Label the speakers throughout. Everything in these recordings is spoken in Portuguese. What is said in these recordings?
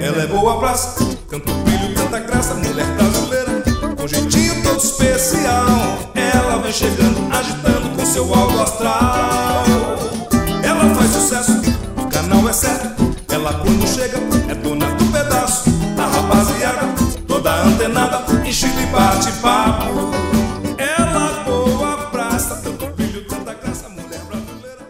Speaker 1: Ela é boa praça, tanto brilho, tanta graça, mulher brasileira, com jeitinho todo especial. Ela vem chegando, agitando com seu alto astral. Ela faz sucesso, o canal é certo. Ela quando chega, é dona do pedaço. A rapaziada, toda antenada, em Chile bate papo. Ela boa praça, tanto brilho, tanta graça, mulher brasileira.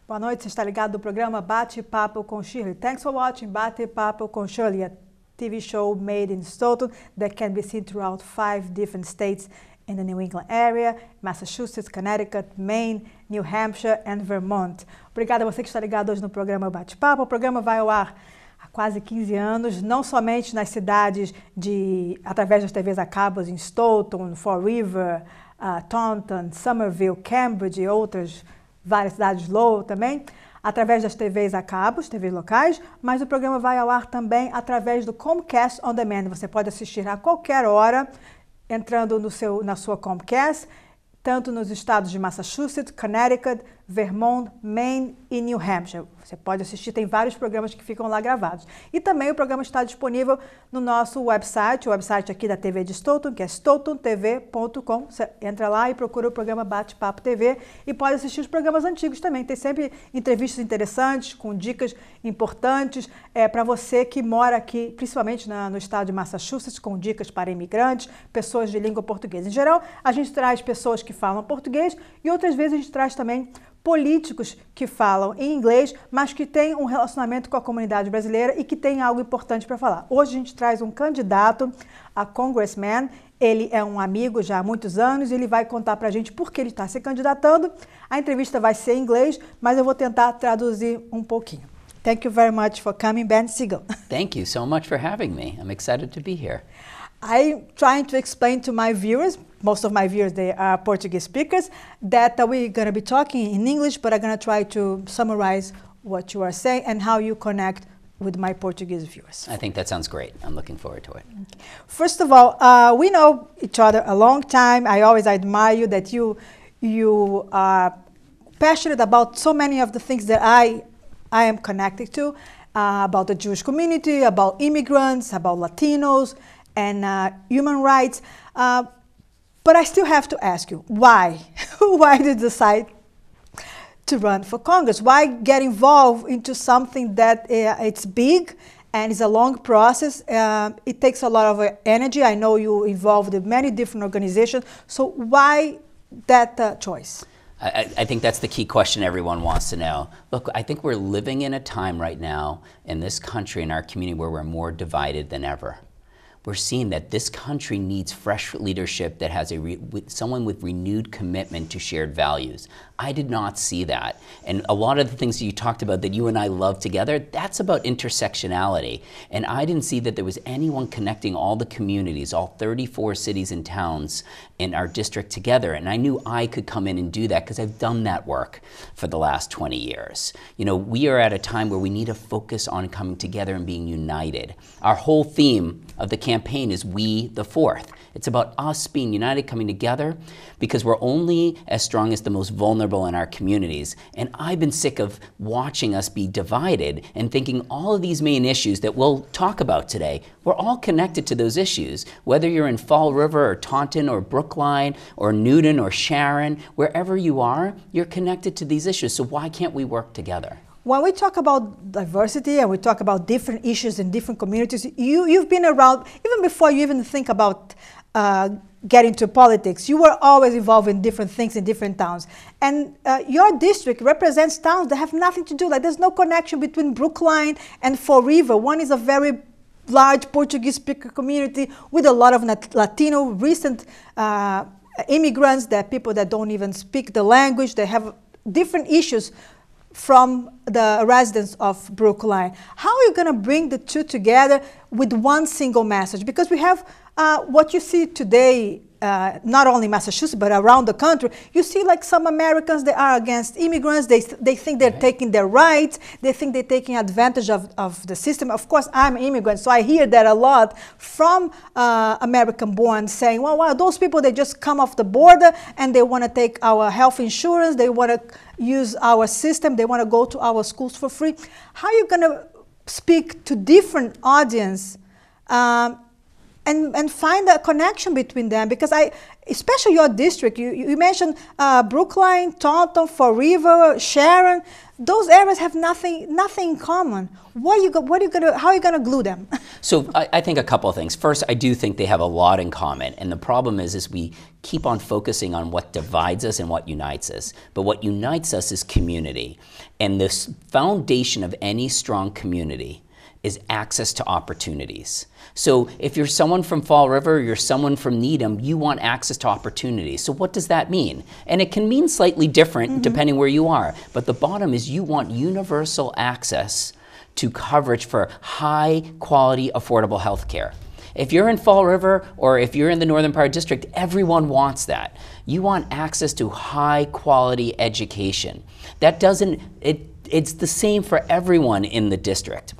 Speaker 2: Boa noite, você está ligado no programa Bate Papo com Shirley. Thanks for watching Bate Papo com Shirley, a TV show made in Stoughton that can be seen throughout 5 different states in the New England area, Massachusetts, Connecticut, Maine, New Hampshire and Vermont. Obrigada a você que está ligado hoje no programa Bate Papo. O programa vai ao ar há quase 15 anos, não somente nas cidades através das TVs a cabos em Stoughton, Fall River, Taunton, Somerville, Cambridge e outras várias cidades Lowell também, através das TVs a cabos, TVs locais, mas o programa vai ao ar também através do Comcast On Demand. Você pode assistir a qualquer hora, entrando na sua Comcast, tanto nos estados de Massachusetts, Connecticut, Vermont, Maine e New Hampshire. Você pode assistir, tem vários programas que ficam lá gravados. E também o programa está disponível no nosso website, o website aqui da TV de Stoughton, que é stoughtontv.com. Você entra lá e procura o programa Bate Papo TV e pode assistir os programas antigos também. Tem sempre entrevistas interessantes, com dicas importantes para você que mora aqui, principalmente no estado de Massachusetts, com dicas para imigrantes, pessoas de língua portuguesa. Em geral, a gente traz pessoas que falam português e outras vezes a gente traz também políticos que falam em inglês, mas que têm um relacionamento com a comunidade brasileira e que têm algo importante para falar. Hoje a gente traz um candidato a congressman, ele é um amigo já há muitos anos e ele vai contar para a gente por que ele está se candidatando. A entrevista vai ser em inglês, mas eu vou tentar traduzir um pouquinho. Thank you very much for coming, Ben Sigel.
Speaker 3: Thank you so much for having me. I'm excited to be here.
Speaker 2: I'm trying to explain to my viewers, most of my viewers, they are Portuguese speakers, that we're going to be talking in English, but I'm going to try to summarize what you are saying and how you connect with my Portuguese viewers.
Speaker 3: I think that sounds great. I'm looking forward to it.
Speaker 2: First of all, we know each other a long time. I always admire you that you are passionate about so many of the things that I am connected to, about the Jewish community, about immigrants, about Latinos, and human rights. But I still have to ask you, why? Why did you decide to run for Congress? Why get involved into something that it's big and it's a long process? It takes a lot of energy. I know you involved in many different organizations. So why that choice?
Speaker 3: I think that's the key question everyone wants to know. Look, I think we're living in a time right now in this country, in our community, where we're more divided than ever. We're seeing that this country needs fresh leadership that has someone with renewed commitment to shared values. I did not see that. And a lot of the things that you talked about that you and I love together, that's about intersectionality. And I didn't see that there was anyone connecting all the communities, all 34 cities and towns in our district together. And I knew I could come in and do that because I've done that work for the last 20 years. You know, we are at a time where we need to focus on coming together and being united. Our whole theme of the campaign is We the Fourth. It's about us being united, coming together, because we're only as strong as the most vulnerable in our communities. And I've been sick of watching us be divided and thinking all of these main issues that we'll talk about today, we're all connected to those issues. Whether you're in Fall River or Taunton or Brookline or Newton or Sharon, wherever you are, you're connected to these issues. So why can't we work together?
Speaker 2: When we talk about diversity and we talk about different issues in different communities, you've been around, even before you even think about getting to politics, you were always involved in different things in different towns. And your district represents towns that have nothing to do, like there's no connection between Brookline and Fall River. One is a very large Portuguese speaker community with a lot of Latino recent immigrants, that people that don't even speak the language, they have different issues from the residents of Brookline. How are you going to bring the two together with one single message? Because we have what you see today, not only in Massachusetts, but around the country. You see like some Americans, they are against immigrants. They think they're taking their rights. They think they're taking advantage of the system. Of course, I'm an immigrant, so I hear that a lot from American-born saying, well, wow, those people, they just come off the border and they want to take our health insurance. They want to use our system. They want to go to our schools for free. How are you going to speak to different audience and find a connection between them, because especially your district, you mentioned Brookline, Taunton, Fall River, Sharon. Those areas have nothing in common. How are you gonna glue them?
Speaker 3: So I think a couple of things. First, I do think they have a lot in common, and the problem is we keep on focusing on what divides us and what unites us. But what unites us is community, and the foundation of any strong community is access to opportunities. So if you're someone from Fall River, you're someone from Needham, you want access to opportunities. So what does that mean? And it can mean slightly different depending where you are. But the bottom is you want universal access to coverage for high quality, affordable health care. If you're in Fall River or if you're in the Northern Part District, everyone wants that. You want access to high quality education. It's the same for everyone in the district.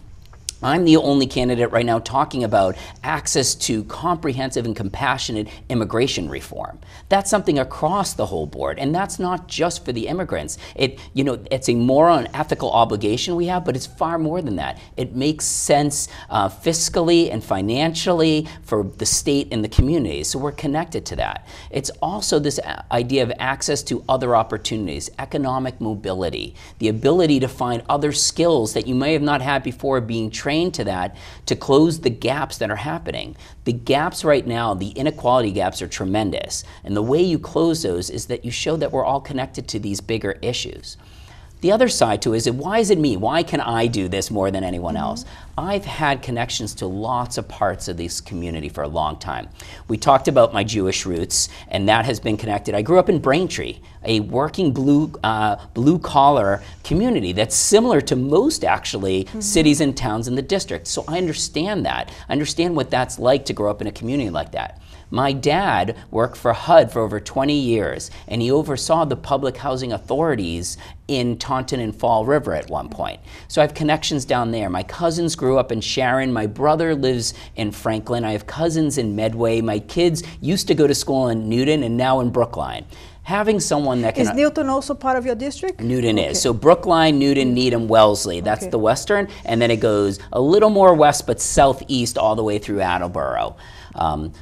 Speaker 3: I'm the only candidate right now talking about access to comprehensive and compassionate immigration reform. That's something across the whole board, and that's not just for the immigrants. It's a moral and ethical obligation we have, but it's far more than that. It makes sense fiscally and financially for the state and the community, so we're connected to that. It's also this idea of access to other opportunities, economic mobility, the ability to find other skills that you may have not had before being trained to that, to close the gaps that are happening. The gaps right now, the inequality gaps, are tremendous. And the way you close those is that you show that we're all connected to these bigger issues. The other side to it is, why is it me? Why can I do this more than anyone else? I've had connections to lots of parts of this community for a long time. We talked about my Jewish roots, and that has been connected. I grew up in Braintree, a working blue-collar community that's similar to most, actually, cities and towns in the district. So I understand that. I understand what that's like to grow up in a community like that. My dad worked for HUD for over 20 years, and he oversaw the public housing authorities in Taunton and Fall River at one point. So I have connections down there. My cousins grew up in Sharon. My brother lives in Franklin. I have cousins in Medway. My kids used to go to school in Newton and now in Brookline. Having someone that can...
Speaker 2: Is Newton also part of your district?
Speaker 3: Newton is. So Brookline, Newton, Needham, Wellesley. That's the western. And then it goes a little more west, but southeast all the way through Attleboro.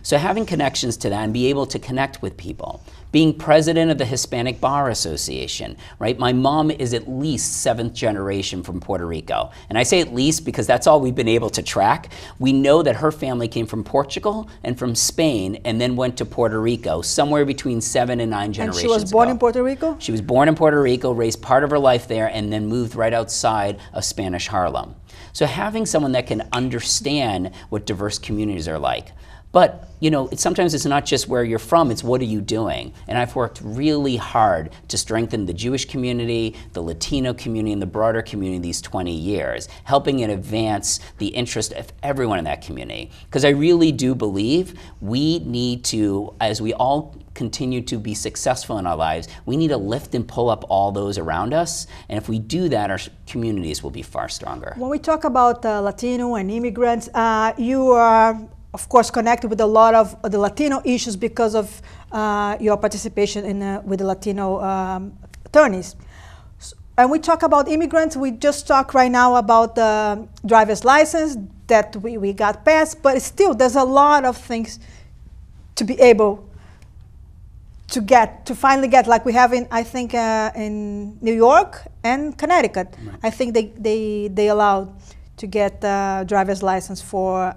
Speaker 3: So having connections to that and be able to connect with people. Being president of the Hispanic Bar Association, right? My mom is at least 7th generation from Puerto Rico. And I say at least because that's all we've been able to track. We know that her family came from Portugal and from Spain and then went to Puerto Rico, somewhere between 7 and 9 generations ago.
Speaker 2: And she was born in Puerto Rico?
Speaker 3: She was born in Puerto Rico, raised part of her life there, and then moved right outside of Spanish Harlem. So having someone that can understand what diverse communities are like. But, sometimes it's not just where you're from, it's what are you doing? And I've worked really hard to strengthen the Jewish community, the Latino community, and the broader community these 20 years, helping it advance the interest of everyone in that community. Because I really do believe we need to, as we all continue to be successful in our lives, we need to lift and pull up all those around us. And if we do that, our communities will be far stronger.
Speaker 2: When we talk about Latino and immigrants, you are, of course, connected with a lot of the Latino issues because of your participation with the Latino attorneys. And we talk about immigrants. We just talk right now about the driver's license that we got passed, but still there's a lot of things to be able to finally get, like we have in New York and Connecticut. Right. I think they allowed to get driver's license for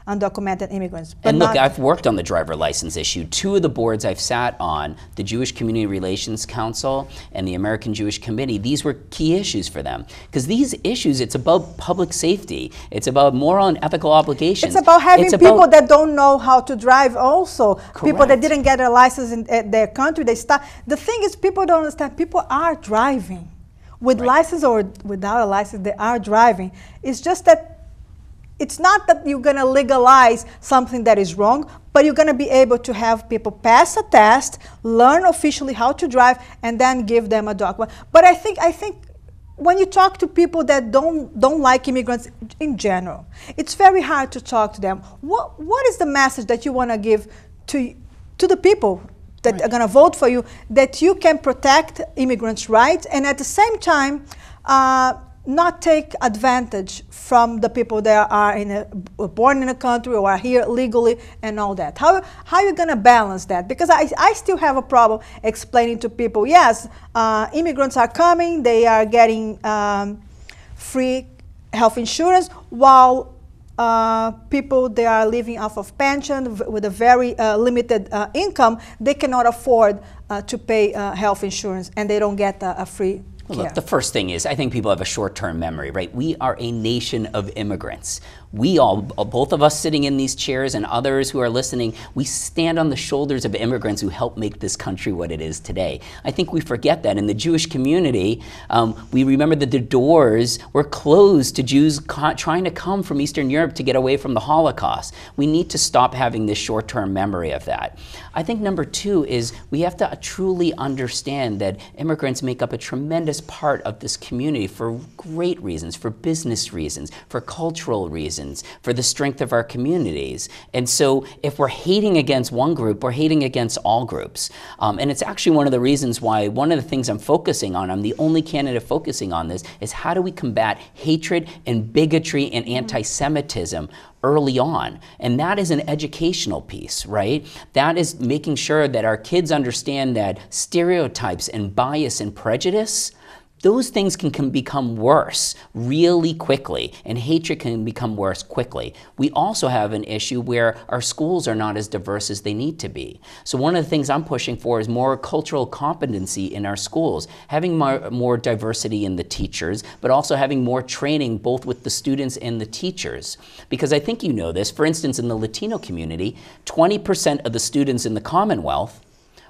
Speaker 2: undocumented immigrants.
Speaker 3: And look, I've worked on the driver license issue. 2 of the boards I've sat on, the Jewish Community Relations Council and the American Jewish Committee, these were key issues for them. Because these issues, it's about public safety. It's about moral and ethical obligations.
Speaker 2: It's about having people that don't know how to drive also.
Speaker 3: Correct.
Speaker 2: People that didn't get a license in their country, they start. The thing is, people don't understand, people are driving. With license or without a license, they are driving. It's just that it's not that you're going to legalize something that is wrong, but you're going to be able to have people pass a test, learn officially how to drive, and then give them a document. But I think when you talk to people that don't like immigrants in general, it's very hard to talk to them. What is the message that you want to give to the people that are going to vote for you, that you can protect immigrants' rights, and at the same time not take advantage from the people that are born in the country or are here legally and all that? How are you going to balance that? Because I still have a problem explaining to people, yes, immigrants are coming, they are getting free health insurance, while people they are living off of pension with a very limited income, they cannot afford to pay health insurance, and they don't get a free
Speaker 3: Well, look, the first thing is I think people have a short-term memory, right? We are a nation of immigrants. We all, both of us sitting in these chairs and others who are listening, we stand on the shoulders of immigrants who helped make this country what it is today. I think we forget that. In the Jewish community, we remember that the doors were closed to Jews trying to come from Eastern Europe to get away from the Holocaust. We need to stop having this short-term memory of that. I think number two is we have to truly understand that immigrants make up a tremendous part of this community for great reasons, for business reasons, for cultural reasons, for the strength of our communities. And so if we're hating against one group, we're hating against all groups. And it's actually one of the reasons why one of the things I'm focusing on, I'm the only candidate focusing on this, is how do we combat hatred and bigotry and anti-Semitism early on. And that is an educational piece, right? That is making sure that our kids understand that stereotypes and bias and prejudice, those things can become worse really quickly, and hatred can become worse quickly. We also have an issue where our schools are not as diverse as they need to be. So one of the things I'm pushing for is more cultural competency in our schools, having more diversity in the teachers, but also having more training both with the students and the teachers. Because I think you know this, for instance, in the Latino community, 20% of the students in the Commonwealth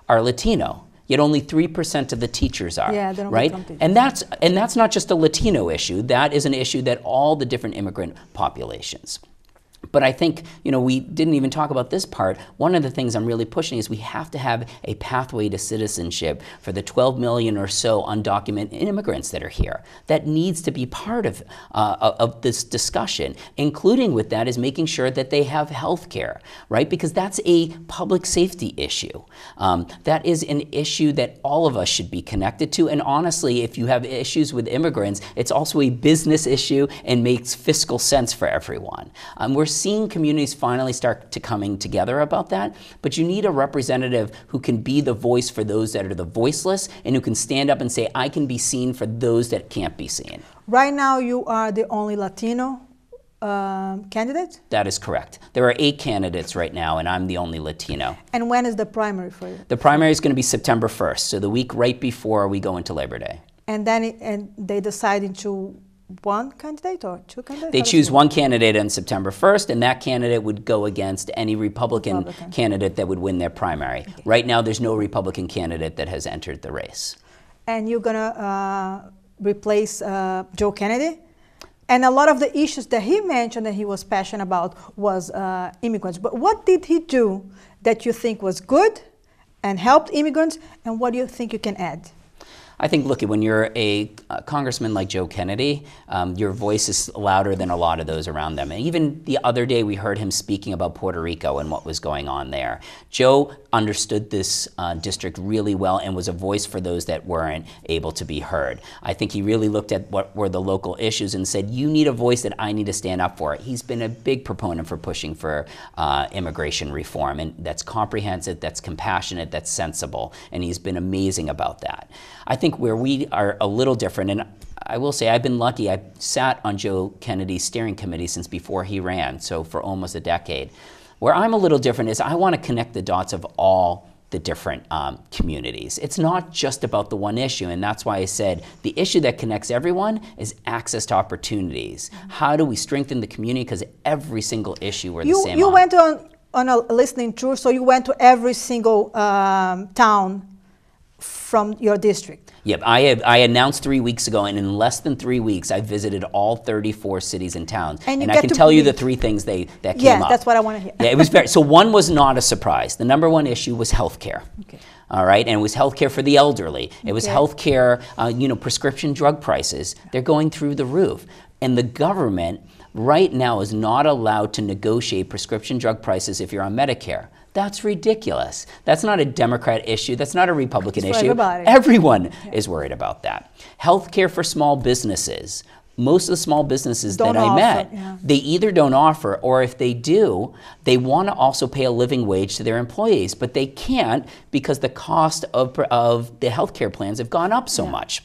Speaker 3: are Latino. Yet only 3% of the teachers are,
Speaker 2: yeah, they don't
Speaker 3: right?
Speaker 2: become teachers.
Speaker 3: And that's not just a Latino issue. That is an issue that all the different immigrant populations. But I think, we didn't even talk about this part. One of the things I'm really pushing is we have to have a pathway to citizenship for the 12 million or so undocumented immigrants that are here. That needs to be part of this discussion. Including with that is making sure that they have health care, right? Because that's a public safety issue. That is an issue that all of us should be connected to. And honestly, if you have issues with immigrants, it's also a business issue and makes fiscal sense for everyone. We're seeing communities finally start to coming together about that, but you need a representative who can be the voice for those that are the voiceless and who can stand up and say, I can be seen for those that can't be seen.
Speaker 2: Right now, you are the only Latino candidate?
Speaker 3: That is correct. There are 8 candidates right now, and I'm the only Latino.
Speaker 2: And when is the primary for you?
Speaker 3: The primary is going to be September 1st, so the week right before we go into Labor Day.
Speaker 2: And then they decide into one candidate or two candidates?
Speaker 3: They choose one candidate on September 1st, and that candidate would go against any Republican candidate that would win their primary. Okay. Right now, there's no Republican candidate that has entered the race.
Speaker 2: And you're going to replace Joe Kennedy? And a lot of the issues that he mentioned that he was passionate about was immigrants. But what did he do that you think was good and helped immigrants, and what do you think you can add?
Speaker 3: I think, look, when you're a congressman like Joe Kennedy, your voice is louder than a lot of those around them. And even the other day, we heard him speaking about Puerto Rico and what was going on there. Joe understood this district really well and was a voice for those that weren't able to be heard. I think he really looked at what were the local issues and said, you need a voice that I need to stand up for. He's been a big proponent for pushing for immigration reform, and that's comprehensive, that's compassionate, that's sensible, and he's been amazing about that. I think where we are a little different, and I will say I've been lucky, I sat on Joe Kennedy's steering committee since before he ran, so for almost a decade. Where I'm a little different is I want to connect the dots of all the different communities. It's not just about the one issue, and that's why I said the issue that connects everyone is access to opportunities. How do we strengthen the community? Because every single issue we're the same on.
Speaker 2: You went on a listening tour, so you went to every single town from your district.
Speaker 3: Yep, I announced 3 weeks ago, and in less than 3 weeks, I visited all 34 cities and towns. And I can tell you the 3 things that came up.
Speaker 2: Yeah, that's what I want to hear.
Speaker 3: Yeah, it was so one was not a surprise. The number one issue was health care. Okay. All right, and it was health care for the elderly. It was health care, prescription drug prices. They're going through the roof. And the government right now is not allowed to negotiate prescription drug prices if you're on Medicare. That's ridiculous. That's not a Democrat issue. That's not a Republican issue.
Speaker 2: Everybody.
Speaker 3: Everyone is worried about that. Health care for small businesses. most of the small businesses
Speaker 2: Don't
Speaker 3: that I
Speaker 2: offer,
Speaker 3: met,
Speaker 2: yeah.
Speaker 3: they either don't offer, or if they do, they want to also pay a living wage to their employees, but they can't because the cost of the healthcare plans have gone up so much.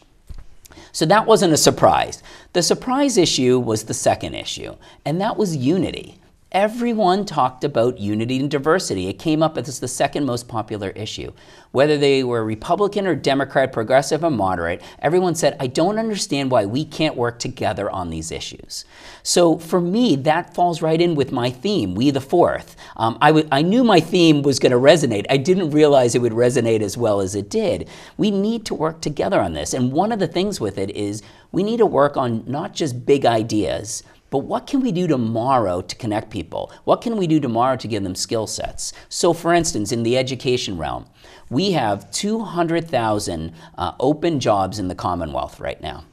Speaker 3: So that wasn't a surprise. The surprise issue was the second issue, and that was unity. Everyone talked about unity and diversity. It came up as the second most popular issue. Whether they were Republican or Democrat, progressive or moderate, everyone said, I don't understand why we can't work together on these issues. So for me, that falls right in with my theme, We the Fourth. I knew my theme was going to resonate. I didn't realize it would resonate as well as it did. We need to work together on this. And one of the things with it is we need to work on not just big ideas, but what can we do tomorrow to connect people? What can we do tomorrow to give them skill sets? So for instance, in the education realm, we have 200,000 open jobs in the Commonwealth right now.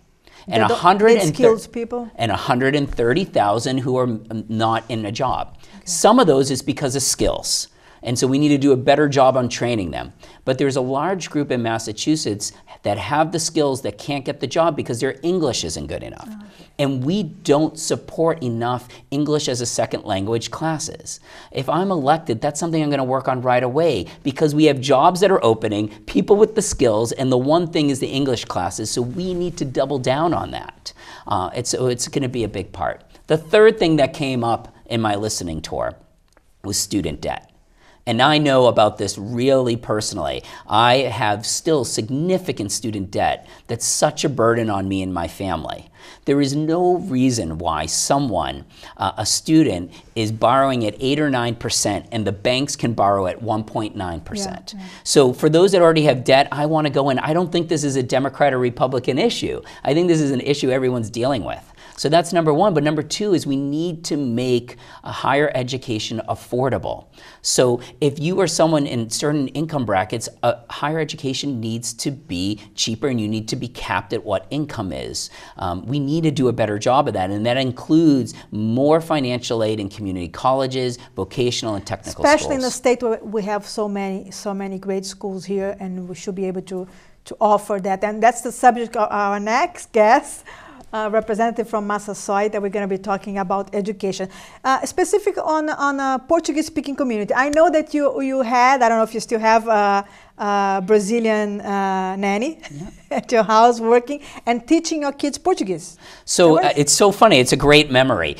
Speaker 3: And 130,000 who are not in a job. Okay. Some of those is because of skills. And so we need to do a better job on training them. But there's a large group in Massachusetts that have the skills that can't get the job because their English isn't good enough. Oh, okay. And we don't support enough English as a second language classes. If I'm elected, that's something I'm going to work on right away because we have jobs that are opening, people with the skills, and the one thing is the English classes, so we need to double down on that. It's going to be a big part. The third thing that came up in my listening tour was student debt. And I know about this really personally. I have still significant student debt that's such a burden on me and my family. There is no reason why someone, a student, is borrowing at 8 or 9% and the banks can borrow at 1.9%. Yeah. So for those that already have debt, I want to go in. I don't think this is a Democrat or Republican issue. I think this is an issue everyone's dealing with. So that's number one. But number two is we need to make a higher education affordable. So if you are someone in certain income brackets, higher education needs to be cheaper and you need to be capped at what income is. We need to do a better job of that, and that includes more financial aid in community colleges, vocational and technical schools.
Speaker 2: Especially in the state where we have so many great schools here, and we should be able to offer that. And that's the subject of our next guest. Representative from Massasoit, that we're going to be talking about education. Specific on a Portuguese-speaking community. I know that you had, I don't know if you still have, a Brazilian nanny at your house working and teaching your kids Portuguese.
Speaker 3: So it's so funny. It's a great memory.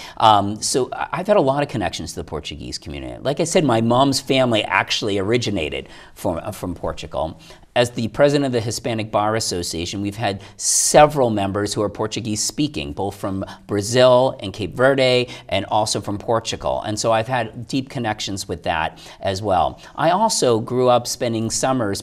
Speaker 3: So I've had a lot of connections to the Portuguese community. Like I said, my mom's family actually originated from Portugal. As the president of the Hispanic Bar Association, we've had several members who are Portuguese speaking, both from Brazil and Cape Verde and also from Portugal. And so I've had deep connections with that as well. I also grew up spending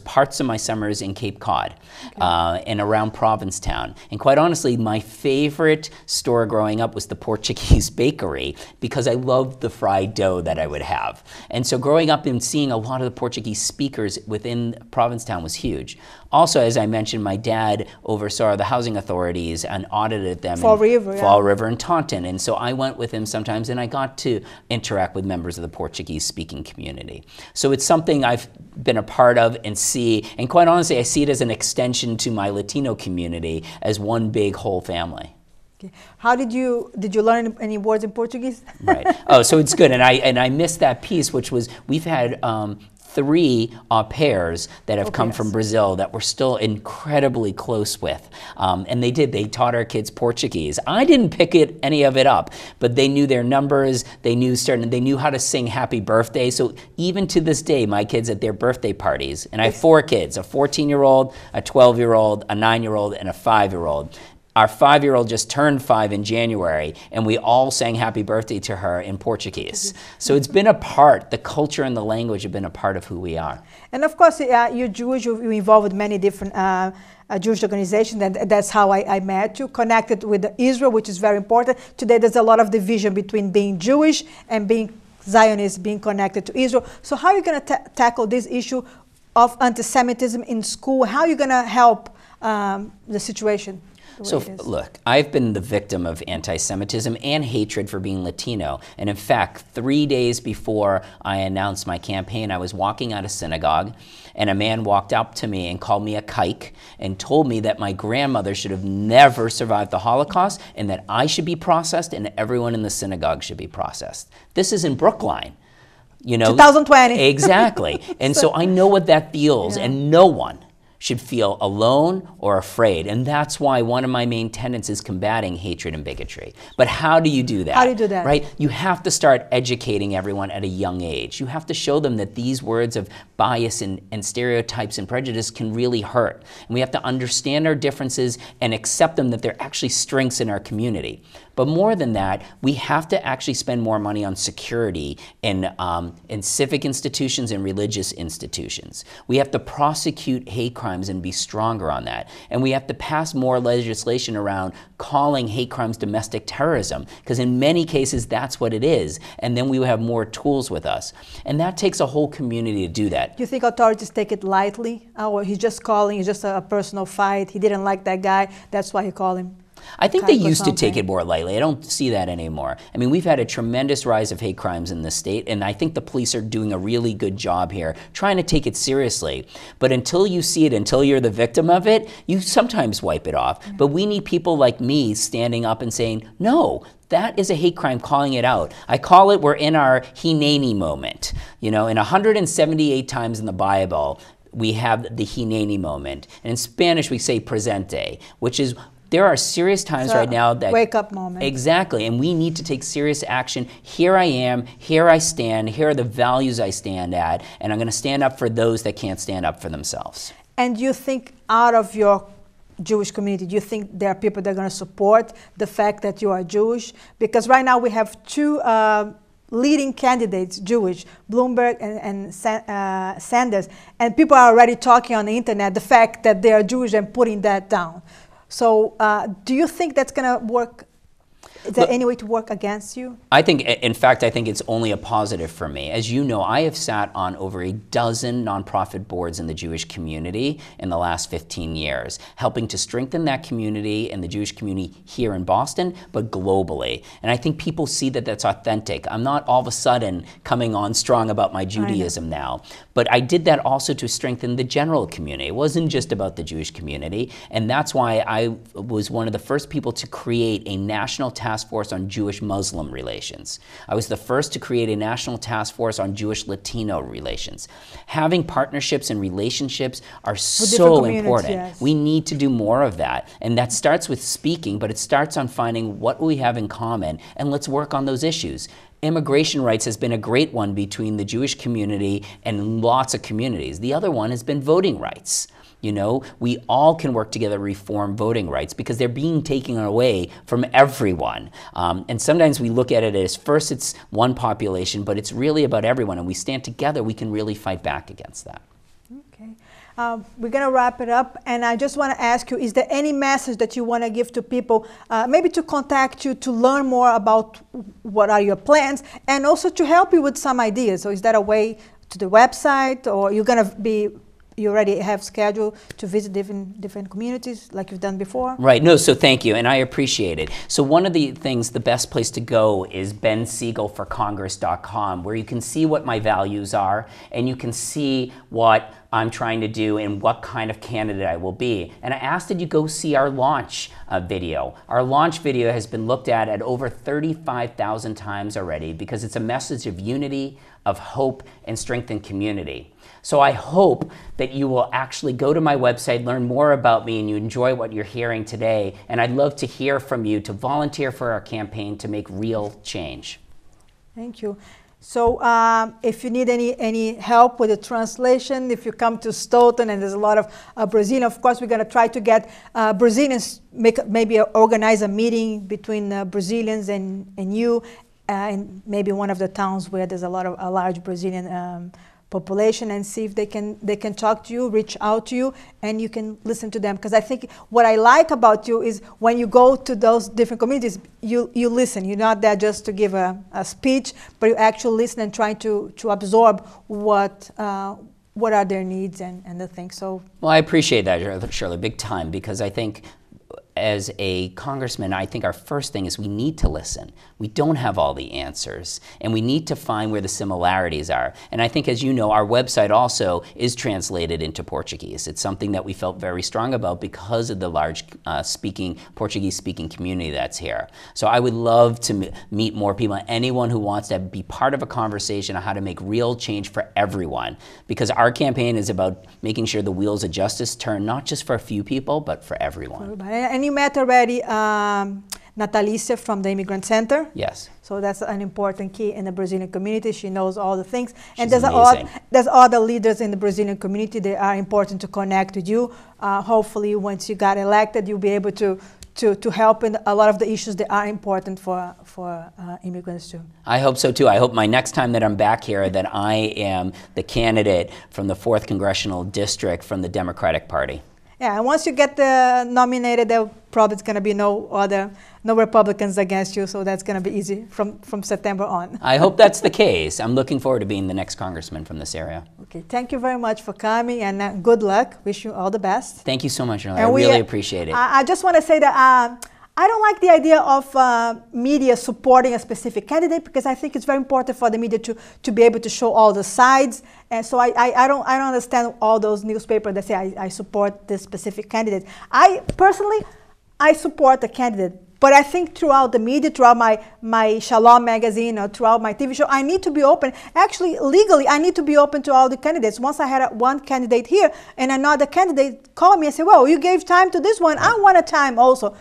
Speaker 3: parts of my summers in Cape Cod and around Provincetown. And quite honestly, my favorite store growing up was the Portuguese bakery because I loved the fried dough that I would have. And so growing up and seeing a lot of the Portuguese speakers within Provincetown was huge. Also, as I mentioned, my dad oversaw the housing authorities and audited them
Speaker 2: Fall
Speaker 3: River and Taunton. And so I went with him sometimes and I got to interact with members of the Portuguese speaking community. So it's something I've been a part of and see, and quite honestly, I see it as an extension to my Latino community as one big whole family.
Speaker 2: Okay. How did you learn any words in Portuguese?
Speaker 3: Right. Oh, so it's good. And I missed that piece, which was we've had 3 au pairs that have come from Brazil that we're still incredibly close with. And they taught our kids Portuguese. I didn't pick any of it up, but they knew their numbers, they knew how to sing happy birthday. So even to this day, my kids at their birthday parties, and I have 4 kids, a 14-year-old, a 12-year-old, a 9-year-old, and a 5-year-old. Our 5-year-old just turned 5 in January, and we all sang happy birthday to her in Portuguese. So it's been a part, the culture and the language have been a part of who we are.
Speaker 2: And of course, you're Jewish, you're involved with many different Jewish organizations, and that's how I met you, connected with Israel, which is very important. Today there's a lot of division between being Jewish and being Zionist, being connected to Israel. So how are you going to tackle this issue of anti-Semitism in school? How are you going to help the situation?
Speaker 3: So look, I've been the victim of anti-Semitism and hatred for being Latino. And in fact, 3 days before I announced my campaign, I was walking out of synagogue and a man walked up to me and called me a kike and told me that my grandmother should have never survived the Holocaust and that I should be processed and everyone in the synagogue should be processed. This is in Brookline. You know,
Speaker 2: 2020.
Speaker 3: Exactly. And so I know what that feels, and no one should feel alone or afraid. And that's why one of my main tenets is combating hatred and bigotry. But how do you do that?
Speaker 2: How do you do that?
Speaker 3: Right? You have to start educating everyone at a young age. You have to show them that these words of bias and stereotypes and prejudice can really hurt. And we have to understand our differences and accept them, that they're actually strengths in our community. But more than that, we have to actually spend more money on security in civic institutions and religious institutions. We have to prosecute hate crimes and be stronger on that. And we have to pass more legislation around calling hate crimes domestic terrorism, because in many cases that's what it is. And then we will have more tools with us. And that takes a whole community to do that.
Speaker 2: Do you think authorities take it lightly? Oh, he's just calling, it's just a personal fight. He didn't like that guy, that's why he called him.
Speaker 3: I think they used to take it more lightly. I don't see that anymore. I mean, we've had a tremendous rise of hate crimes in this state, and I think the police are doing a really good job here, trying to take it seriously. But until you see it, until you're the victim of it, you sometimes wipe it off. But we need people like me standing up and saying, no, that is a hate crime, calling it out. I call it, we're in our Hineni moment. You know, in 178 times in the Bible, we have the Hineni moment. And in Spanish, we say presente, which is, there are serious times right now that...
Speaker 2: Wake up moment.
Speaker 3: Exactly, and we need to take serious action. Here I am, here I stand, here are the values I stand at, and I'm going to stand up for those that can't stand up for themselves.
Speaker 2: And you think out of your Jewish community, do you think there are people that are going to support the fact that you are Jewish? Because right now we have two leading candidates, Jewish, Bloomberg and Sanders, and people are already talking on the internet the fact that they are Jewish and putting that down. So do you think that's going to work? Is there any way to work against you?
Speaker 3: I think, in fact, I think it's only a positive for me. As you know, I have sat on over a dozen nonprofit boards in the Jewish community in the last 15 years, helping to strengthen that community and the Jewish community here in Boston, but globally. And I think people see that that's authentic. I'm not all of a sudden coming on strong about my Judaism now, but I did that also to strengthen the general community. It wasn't just about the Jewish community, and that's why I was one of the first people to create a national task force on Jewish-Muslim relations. I was the first to create a national task force on Jewish-Latino relations. Having partnerships and relationships are so important. Yes. We need to do more of that. And that starts with speaking, but it starts on finding what we have in common, and let's work on those issues. Immigration rights has been a great one between the Jewish community and lots of communities. The other one has been voting rights. You know, we all can work together to reform voting rights because they're being taken away from everyone. And sometimes we look at it as first it's one population, but it's really about everyone. And we stand together, we can really fight back against that.
Speaker 2: Okay. We're going to wrap it up. And I just want to ask you, is there any message that you want to give to people, maybe to contact you, to learn more about what are your plans, and also to help you with some ideas? So is that a way to the website, or you're going to be... You already have scheduled to visit different communities like you've done before?
Speaker 3: Right. No, so thank you, and I appreciate it. So one of the things, the best place to go is bensigelforcongress.com, where you can see what my values are, and you can see what I'm trying to do and what kind of candidate I will be. And I ask that you go see our launch video. Our launch video has been looked at over 35,000 times already because it's a message of unity, of hope, and strength in community. So I hope that you will actually go to my website, learn more about me, and you enjoy what you're hearing today. And I'd love to hear from you, to volunteer for our campaign to make real change.
Speaker 2: Thank you. So if you need any help with the translation, if you come to Stoughton and there's a lot of Brazilian, of course, we're going to try to get Brazilians, maybe organize a meeting between Brazilians and you, in maybe one of the towns where there's a large Brazilian population, and see if they can talk to you, reach out to you, and you can listen to them. Because I think what I like about you is when you go to those different communities, you listen. You're not there just to give a speech, but you actually listen and try to absorb what are their needs and the things. So,
Speaker 3: well, I appreciate that, Shirley, big time, because I think as a congressman, I think our first thing is we need to listen. We don't have all the answers, and we need to find where the similarities are. And I think, as you know, our website also is translated into Portuguese. It's something that we felt very strong about because of the large Portuguese-speaking community that's here. So I would love to meet more people, anyone who wants to be part of a conversation on how to make real change for everyone. Because our campaign is about making sure the wheels of justice turn not just for a few people, but for everyone.
Speaker 2: And you met already Natalicia from the Immigrant Center.
Speaker 3: Yes.
Speaker 2: So that's an important key in the Brazilian community. She knows all the things.
Speaker 3: She's
Speaker 2: and
Speaker 3: amazing.
Speaker 2: There's other leaders in the Brazilian community that are important to connect with you. Hopefully, once you got elected, you'll be able to help in a lot of the issues that are important for immigrants too.
Speaker 3: I hope so too. I hope my next time that I'm back here that I am the candidate from the 4th Congressional District from the Democratic Party.
Speaker 2: Yeah, and once you get nominated, there probably is going to be no Republicans against you, so that's going to be easy from September on.
Speaker 3: I hope that's the case. I'm looking forward to being the next congressman from this area.
Speaker 2: Okay, thank you very much for coming, and good luck. Wish you all the best.
Speaker 3: Thank you so much, Shirley. I really appreciate it.
Speaker 2: I just want to say that I don't like the idea of media supporting a specific candidate, because I think it's very important for the media to be able to show all the sides. And so I don't understand all those newspapers that say I support this specific candidate. I personally support the candidate, but I think throughout the media, throughout my Shalom magazine or throughout my TV show, I need to be open. Actually, legally, I need to be open to all the candidates. Once I had one candidate here and another candidate called me and said, well, you gave time to this one. I want a time also.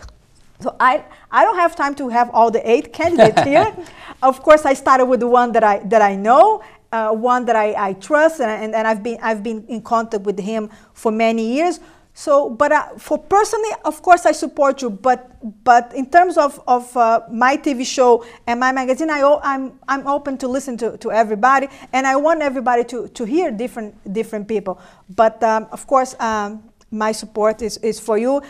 Speaker 2: So I don't have time to have all the 8 candidates here. Of course, I started with the one that I know, one that I trust, and I've been in contact with him for many years. So, but for personally, of course, I support you. But in terms of my TV show and my magazine, I'm open to listen to everybody, and I want everybody to hear different people. But of course, my support is for you.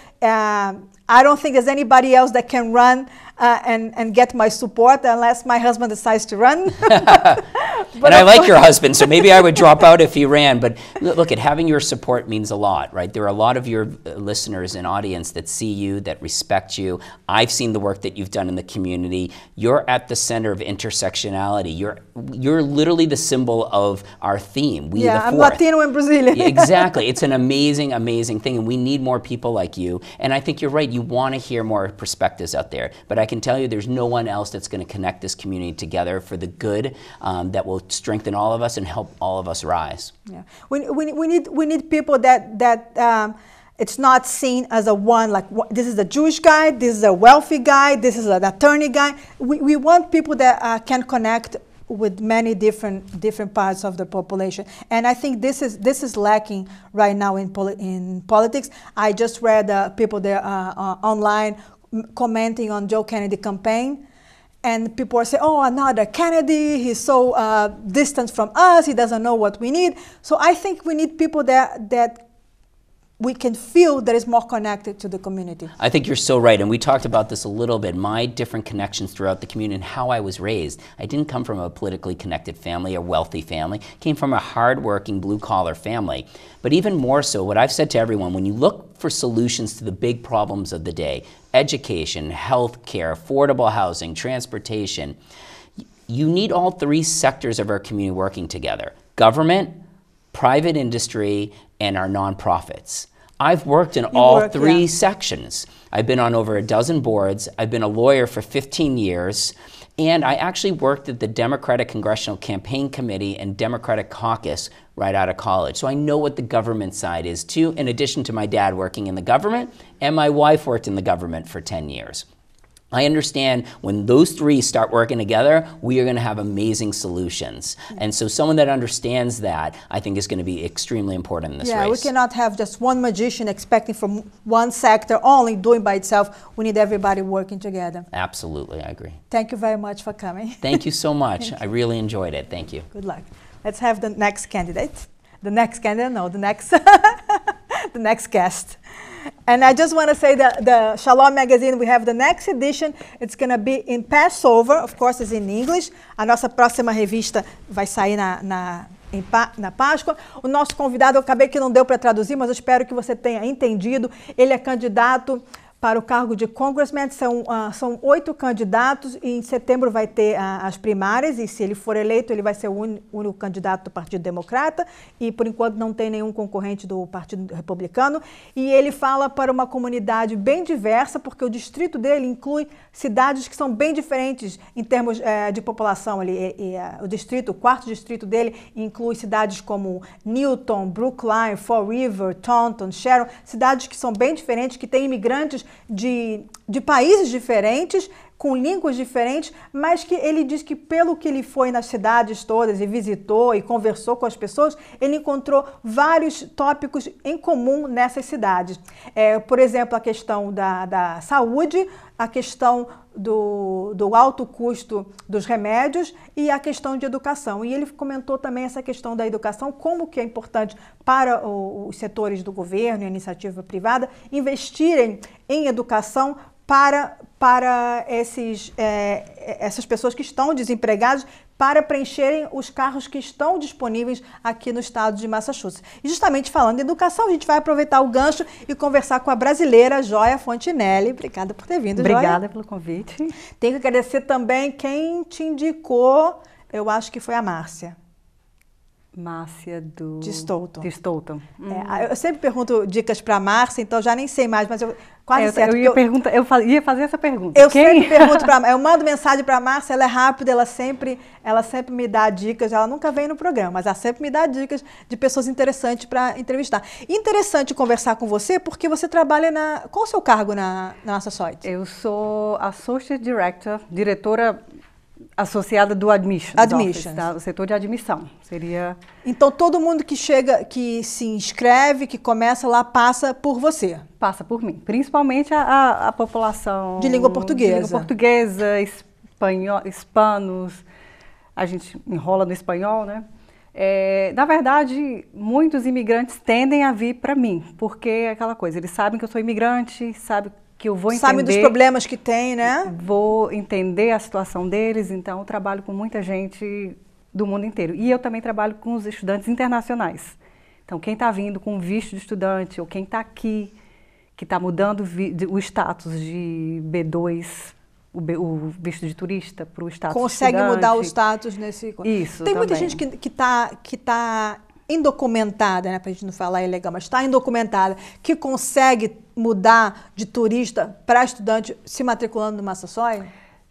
Speaker 2: I don't think there's anybody else that can run and get my support unless my husband decides to run.
Speaker 3: And I like your husband, so maybe I would drop out if he ran. But look, having your support means a lot, right? There are a lot of your listeners and audience that see you, that respect you. I've seen the work that you've done in the community. You're at the center of intersectionality. You're literally the symbol of our theme. We,
Speaker 2: yeah, I'm Latino and Brazilian.
Speaker 3: Exactly. It's an amazing, amazing thing, and we need more people like you. And I think you're right. You want to hear more perspectives out there. But I can tell you there's no one else that's going to connect this community together for the good that will strengthen all of us and help all of us rise.
Speaker 2: Yeah, we need people that it's not seen as a one, like this is a Jewish guy, this is a wealthy guy, this is an attorney guy. We want people that can connect with many different parts of the population, and I think this is lacking right now in politics. I just read people there online commenting on Joe Kennedy campaign, and people are saying, "Oh, another Kennedy! He's so distant from us. He doesn't know what we need." So I think we need people that we can feel that is more connected to the community.
Speaker 3: I think you're so right, and we talked about this a little bit, my different connections throughout the community and how I was raised. I didn't come from a politically connected family, a wealthy family. I came from a hard-working, blue-collar family. But even more so, what I've said to everyone, when you look for solutions to the big problems of the day, education, health care, affordable housing, transportation, you need all 3 sectors of our community working together: government, private industry, and our nonprofits. I've worked in all 3 sections. I've been on over a dozen boards. I've been a lawyer for 15 years. And I actually worked at the Democratic Congressional Campaign Committee and Democratic Caucus right out of college. So I know what the government side is too, in addition to my dad working in the government, and my wife worked in the government for 10 years. I understand when those 3 start working together, we are going to have amazing solutions. And so someone that understands that, I think, is going to be extremely important in this race.
Speaker 2: Yeah, we cannot have just one magician expecting from one sector only doing by itself. We need everybody working together.
Speaker 3: Absolutely, I agree.
Speaker 2: Thank you very much for coming.
Speaker 3: Thank you so much. I really enjoyed it. Thank you.
Speaker 2: Good luck. Let's have the next candidate. The next candidate, no, the next, the next guest. And I just want to say that the Shalom magazine, we have the next edition. It's going to be in Passover. Of course, it's in English. A nossa próxima revista vai sair na Páscoa. O nosso convidado, eu acabei que não deu para traduzir, mas eu espero que você tenha entendido. Ele é candidato para o cargo de congressman. São 8 candidatos e em setembro vai ter as primárias e se ele for eleito ele vai ser o único candidato do Partido Democrata e por enquanto não tem nenhum concorrente do Partido Republicano. E ele fala para uma comunidade bem diversa porque o distrito dele inclui cidades que são bem diferentes em termos de população. O quarto distrito dele inclui cidades como Newton, Brookline, Fall River, Taunton, Sharon, cidades que são bem diferentes, que têm imigrantes de países diferentes, com línguas diferentes, mas que ele diz que pelo que ele foi nas cidades todas e visitou e conversou com as pessoas, ele encontrou vários tópicos em comum nessas cidades. Por exemplo, a questão da saúde, a questão do alto custo dos remédios e a questão de educação. E ele comentou também essa questão da educação, como que é importante para os setores do governo e a iniciativa privada investirem em educação para essas pessoas que estão desempregadas, para preencherem os cargos que estão disponíveis aqui no estado de Massachusetts. E justamente falando em educação, a gente vai aproveitar o gancho e conversar com a brasileira Joia Fontinelli. Obrigada por ter vindo,
Speaker 4: Obrigada
Speaker 2: Joia.
Speaker 4: pelo convite.
Speaker 2: Tenho que agradecer também quem te indicou, eu acho que foi a Márcia.
Speaker 4: Márcia
Speaker 2: de Stoughton.
Speaker 4: De Stoughton.
Speaker 2: Eu sempre pergunto dicas para a Márcia, então já nem sei mais, mas eu quase certo.
Speaker 4: Eu ia fazer essa pergunta.
Speaker 2: Eu sempre pergunto para eu mando mensagem para a Márcia, ela é rápida, ela sempre me dá dicas, ela nunca vem no programa, mas ela sempre me dá dicas de pessoas interessantes para entrevistar. Interessante conversar com você, porque você trabalha qual é o seu cargo na Massasoit?
Speaker 4: Eu sou Associate Director, diretora associada do Admissions Office, tá? O setor de admissão. Seria...
Speaker 2: Então, todo mundo que chega, que se inscreve, que começa lá, passa por você?
Speaker 4: Passa por mim. Principalmente a população...
Speaker 2: De língua portuguesa.
Speaker 4: De língua portuguesa, hispanos, a gente enrola no espanhol, né? Na verdade, muitos imigrantes tendem a vir para mim, porque é aquela coisa, eles sabem que eu sou imigrante, sabem que eu vou entender...
Speaker 2: Sabe dos problemas que tem, né?
Speaker 4: Vou entender a situação deles, então eu trabalho com muita gente do mundo inteiro. E eu também trabalho com os estudantes internacionais. Então, quem está vindo com visto de estudante, ou quem está aqui, que está mudando o status de B2, o visto de turista, para o status de estudante.
Speaker 2: Consegue mudar o status nesse...
Speaker 4: Isso,
Speaker 2: tem muita
Speaker 4: também.
Speaker 2: gente que tá indocumentada, né, para a gente não falar ilegal, mas está indocumentada, que consegue mudar de turista para estudante se matriculando no Massasoit?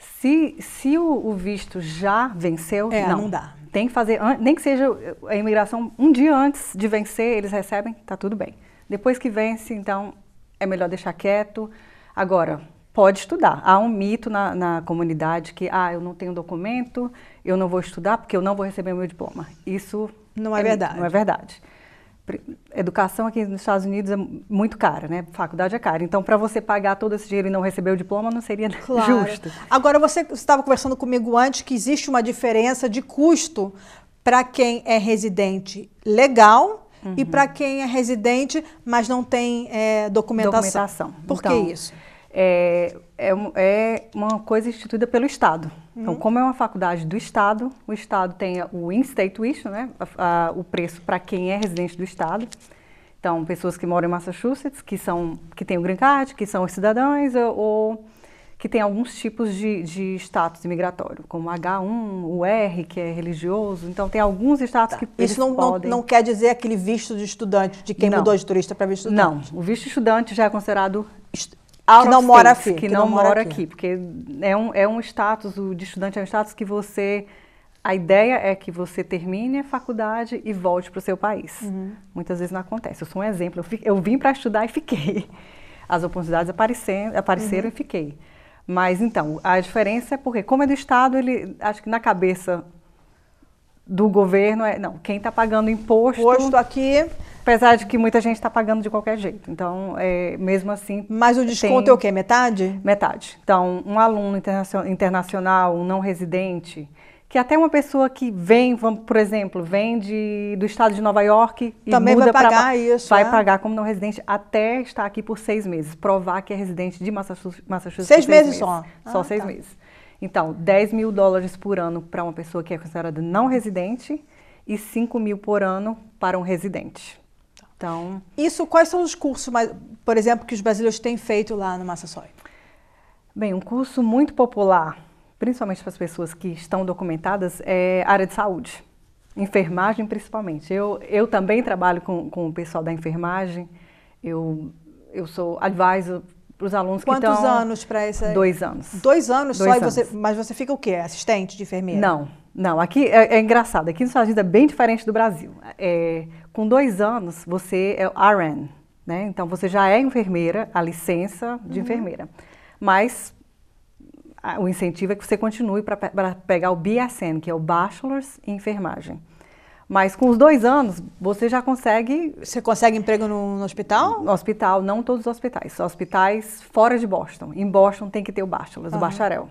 Speaker 4: Se o visto já venceu,
Speaker 2: não dá.
Speaker 4: Tem que fazer, nem que seja a imigração um dia antes de vencer, eles recebem, tá tudo bem. Depois que vence, então, é melhor deixar quieto. Agora, pode estudar. Há um mito na comunidade que, eu não tenho documento, eu não vou estudar porque eu não vou receber o meu diploma. Isso
Speaker 2: não é verdade.
Speaker 4: Não é verdade. Educação aqui nos Estados Unidos é muito cara, né? Faculdade é cara. Então, para você pagar todo esse dinheiro e não receber o diploma, não seria justo.
Speaker 2: Agora, você estava conversando comigo antes que existe uma diferença de custo para quem é residente legal e para quem é residente, mas não tem documentação. Por que isso?
Speaker 4: É uma coisa instituída pelo Estado. Então, como é uma faculdade do Estado, o Estado tem o in-state tuition, né? O preço para quem é residente do Estado. Então, pessoas que moram em Massachusetts, que têm o green card, que são os cidadãos, ou que têm alguns tipos de status imigratório, como H1, o R, que é religioso. Então, tem alguns status que eles podem...
Speaker 2: não quer dizer aquele visto de estudante, de quem mudou de turista para visto de estudante?
Speaker 4: Não, o visto de estudante já é considerado...
Speaker 2: Que não mora aqui.
Speaker 4: Que não mora aqui, porque é um status, o de estudante é um status que você... A ideia é que você termine a faculdade e volte para o seu país. Muitas vezes não acontece. Eu sou um exemplo. Eu vim para estudar e fiquei. As oportunidades apareceram e fiquei. Mas, então, a diferença é porque, como é do Estado, acho que na cabeça do governo quem está pagando imposto...
Speaker 2: Imposto aqui...
Speaker 4: Apesar de que muita gente está pagando de qualquer jeito. Então, mesmo assim...
Speaker 2: Mas o desconto é o quê? Metade?
Speaker 4: Metade. Então, um aluno internacional, um não residente, que até uma pessoa que vem, por exemplo, vem do estado de Nova York e
Speaker 2: também
Speaker 4: muda
Speaker 2: vai pagar isso,
Speaker 4: vai pagar como não residente até estar aqui por 6 meses. Provar que é residente de Massachusetts.
Speaker 2: 6 meses só?
Speaker 4: Só 6 meses. Então, $10.000 por ano para uma pessoa que é considerada não residente e $5.000 por ano para um residente. Então,
Speaker 2: Quais são os cursos, por exemplo, que os brasileiros têm feito lá no Massasoit?
Speaker 4: bem, um curso muito popular, principalmente para as pessoas que estão documentadas, é a área de saúde. Enfermagem, principalmente. Eu também trabalho com o pessoal da enfermagem. Eu sou advisor para os alunos que estão...
Speaker 2: Quantos anos para essa?
Speaker 4: 2 anos.
Speaker 2: 2 anos só?
Speaker 4: 2 anos.
Speaker 2: Mas você fica o quê? Assistente de enfermeira?
Speaker 4: Não. Aqui é engraçado. Aqui nos Estados Unidos é bem diferente do Brasil. Com 2 anos, você é RN, né? Então, você já é enfermeira, a licença de enfermeira. Mas o incentivo é que você continue para pegar o BSN, que é o Bachelor's em Enfermagem. Mas com os 2 anos, você já consegue...
Speaker 2: Você consegue emprego no hospital?
Speaker 4: No hospital, não todos os hospitais. Só hospitais fora de Boston. Em Boston tem que ter o Bachelor's, o bacharel.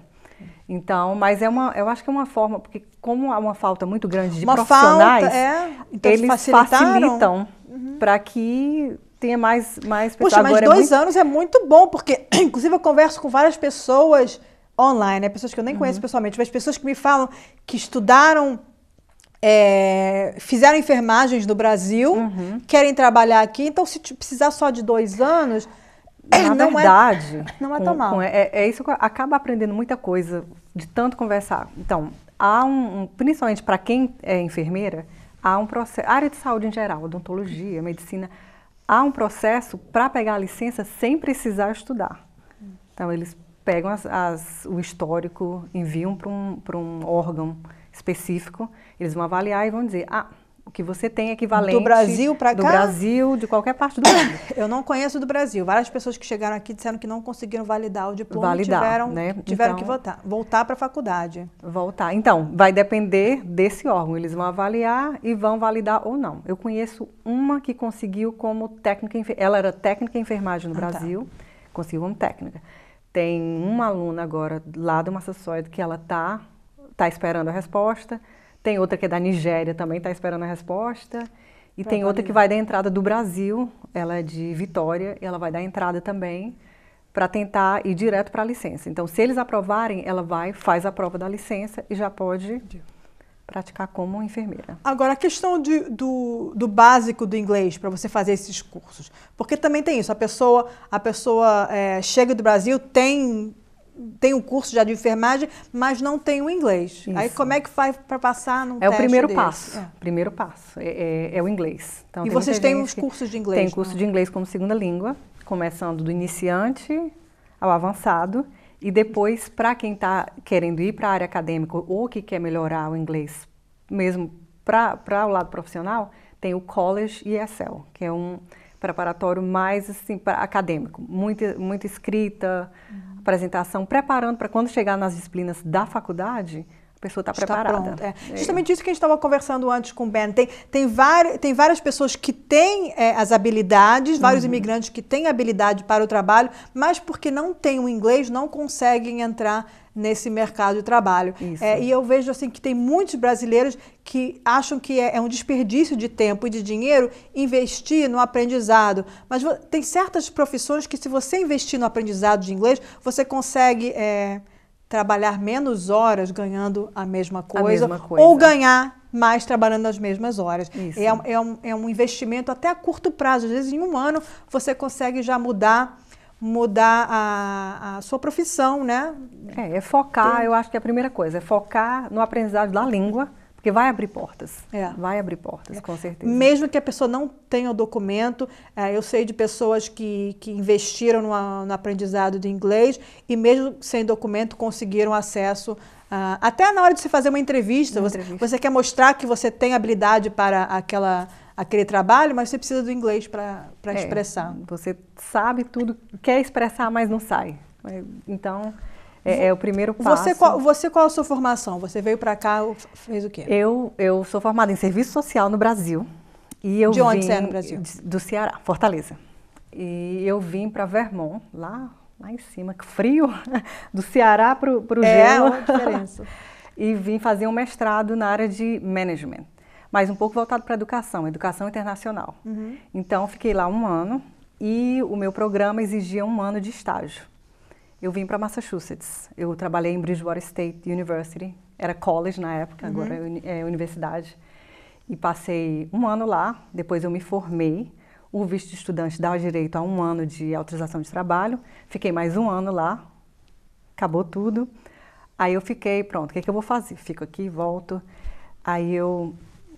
Speaker 4: Então, mas eu acho que é uma forma, porque como há uma falta muito grande de profissionais,
Speaker 2: então
Speaker 4: eles facilitam para que tenha mais pessoas.
Speaker 2: Puxa, mas 2 anos é muito bom, porque inclusive eu converso com várias pessoas online, né? Pessoas que eu nem conheço pessoalmente, mas pessoas que me falam que estudaram, fizeram enfermagens no Brasil, querem trabalhar aqui, então se precisar só de 2 anos...
Speaker 4: Na verdade,
Speaker 2: não é tão mal.
Speaker 4: É isso que acaba aprendendo muita coisa de tanto conversar. Então, há principalmente para quem é enfermeira, há um processo, área de saúde em geral, odontologia, medicina, há um processo para pegar a licença sem precisar estudar. Então, eles pegam o histórico, enviam para um órgão específico, eles vão avaliar e vão dizer, o que você tem equivalente...
Speaker 2: Do Brasil para cá?
Speaker 4: Do Brasil, de qualquer parte do mundo.
Speaker 2: Eu não conheço do Brasil. Várias pessoas que chegaram aqui disseram que não conseguiram validar o diploma e tiveram que voltar para a faculdade.
Speaker 4: Então, vai depender desse órgão. Eles vão avaliar e vão validar ou não. Eu conheço uma que conseguiu como técnica... Ela era técnica em enfermagem no Brasil, conseguiu como técnica. Tem uma aluna agora lá do Massasoit que ela tá esperando a resposta. Tem outra que é da Nigéria, também está esperando a resposta. E tem outra que vai dar entrada do Brasil, ela é de Vitória, e ela vai dar entrada também para tentar ir direto para a licença. Então, se eles aprovarem, ela faz a prova da licença e já pode praticar como enfermeira.
Speaker 2: Agora, a questão do básico do inglês para você fazer esses cursos. Porque também tem isso, a pessoa chega do Brasil, tem um curso já de enfermagem, mas não tem o inglês. Isso. Aí como é que faz para passar num teste
Speaker 4: o primeiro
Speaker 2: desse?
Speaker 4: passo. Primeiro passo é o inglês. Então,
Speaker 2: e vocês têm os cursos de inglês?
Speaker 4: Tem curso de inglês como segunda língua, começando do iniciante ao avançado. E depois, para quem está querendo ir para a área acadêmica ou que quer melhorar o inglês, mesmo para o lado profissional, tem o College ESL, que é um preparatório mais assim, acadêmico. Muita escrita, apresentação, preparando para quando chegar nas disciplinas da faculdade, a pessoa está preparada.
Speaker 2: Justamente isso que a gente estava conversando antes com o Ben. Tem várias pessoas que têm as habilidades, vários imigrantes que têm habilidade para o trabalho, mas porque não têm o inglês, não conseguem entrar nesse mercado de trabalho. E eu vejo assim que tem muitos brasileiros que acham que é um desperdício de tempo e de dinheiro investir no aprendizado. Mas tem certas profissões que, se você investir no aprendizado de inglês, você consegue trabalhar menos horas ganhando a mesma coisa, ou ganhar mais trabalhando as mesmas horas. É um investimento até a curto prazo. Às vezes, em um ano, você consegue já mudar a sua profissão, né?
Speaker 4: Focar, eu acho que é a primeira coisa, é focar no aprendizado da língua, porque vai abrir portas. Vai abrir portas, com certeza.
Speaker 2: Mesmo que a pessoa não tenha o documento, eu sei de pessoas que investiram no aprendizado de inglês e mesmo sem documento conseguiram acesso, até na hora de você fazer uma entrevista. Você quer mostrar que você tem habilidade para aquele trabalho, mas você precisa do inglês para expressar.
Speaker 4: Você sabe tudo, quer expressar, mas não sai. Então, é o primeiro passo.
Speaker 2: Você qual a sua formação? Você veio para cá, fez o quê?
Speaker 4: Eu sou formada em serviço social no Brasil. E
Speaker 2: de onde você é no Brasil?
Speaker 4: Do Ceará, Fortaleza. E eu vim para Vermont, lá em cima, que frio, do Ceará para o gelo.
Speaker 2: É uma diferença.
Speaker 4: E vim fazer um mestrado na área de management, mas um pouco voltado para a educação internacional. Então, fiquei lá 1 ano e o meu programa exigia 1 ano de estágio. Eu vim para Massachusetts. Eu trabalhei em Bridgewater State University, era college na época, agora é universidade. E passei 1 ano lá, depois eu me formei. O visto de estudante dá o direito a 1 ano de autorização de trabalho. Fiquei mais 1 ano lá, acabou tudo. Aí eu fiquei, pronto, o que eu vou fazer? Fico aqui, volto. Aí eu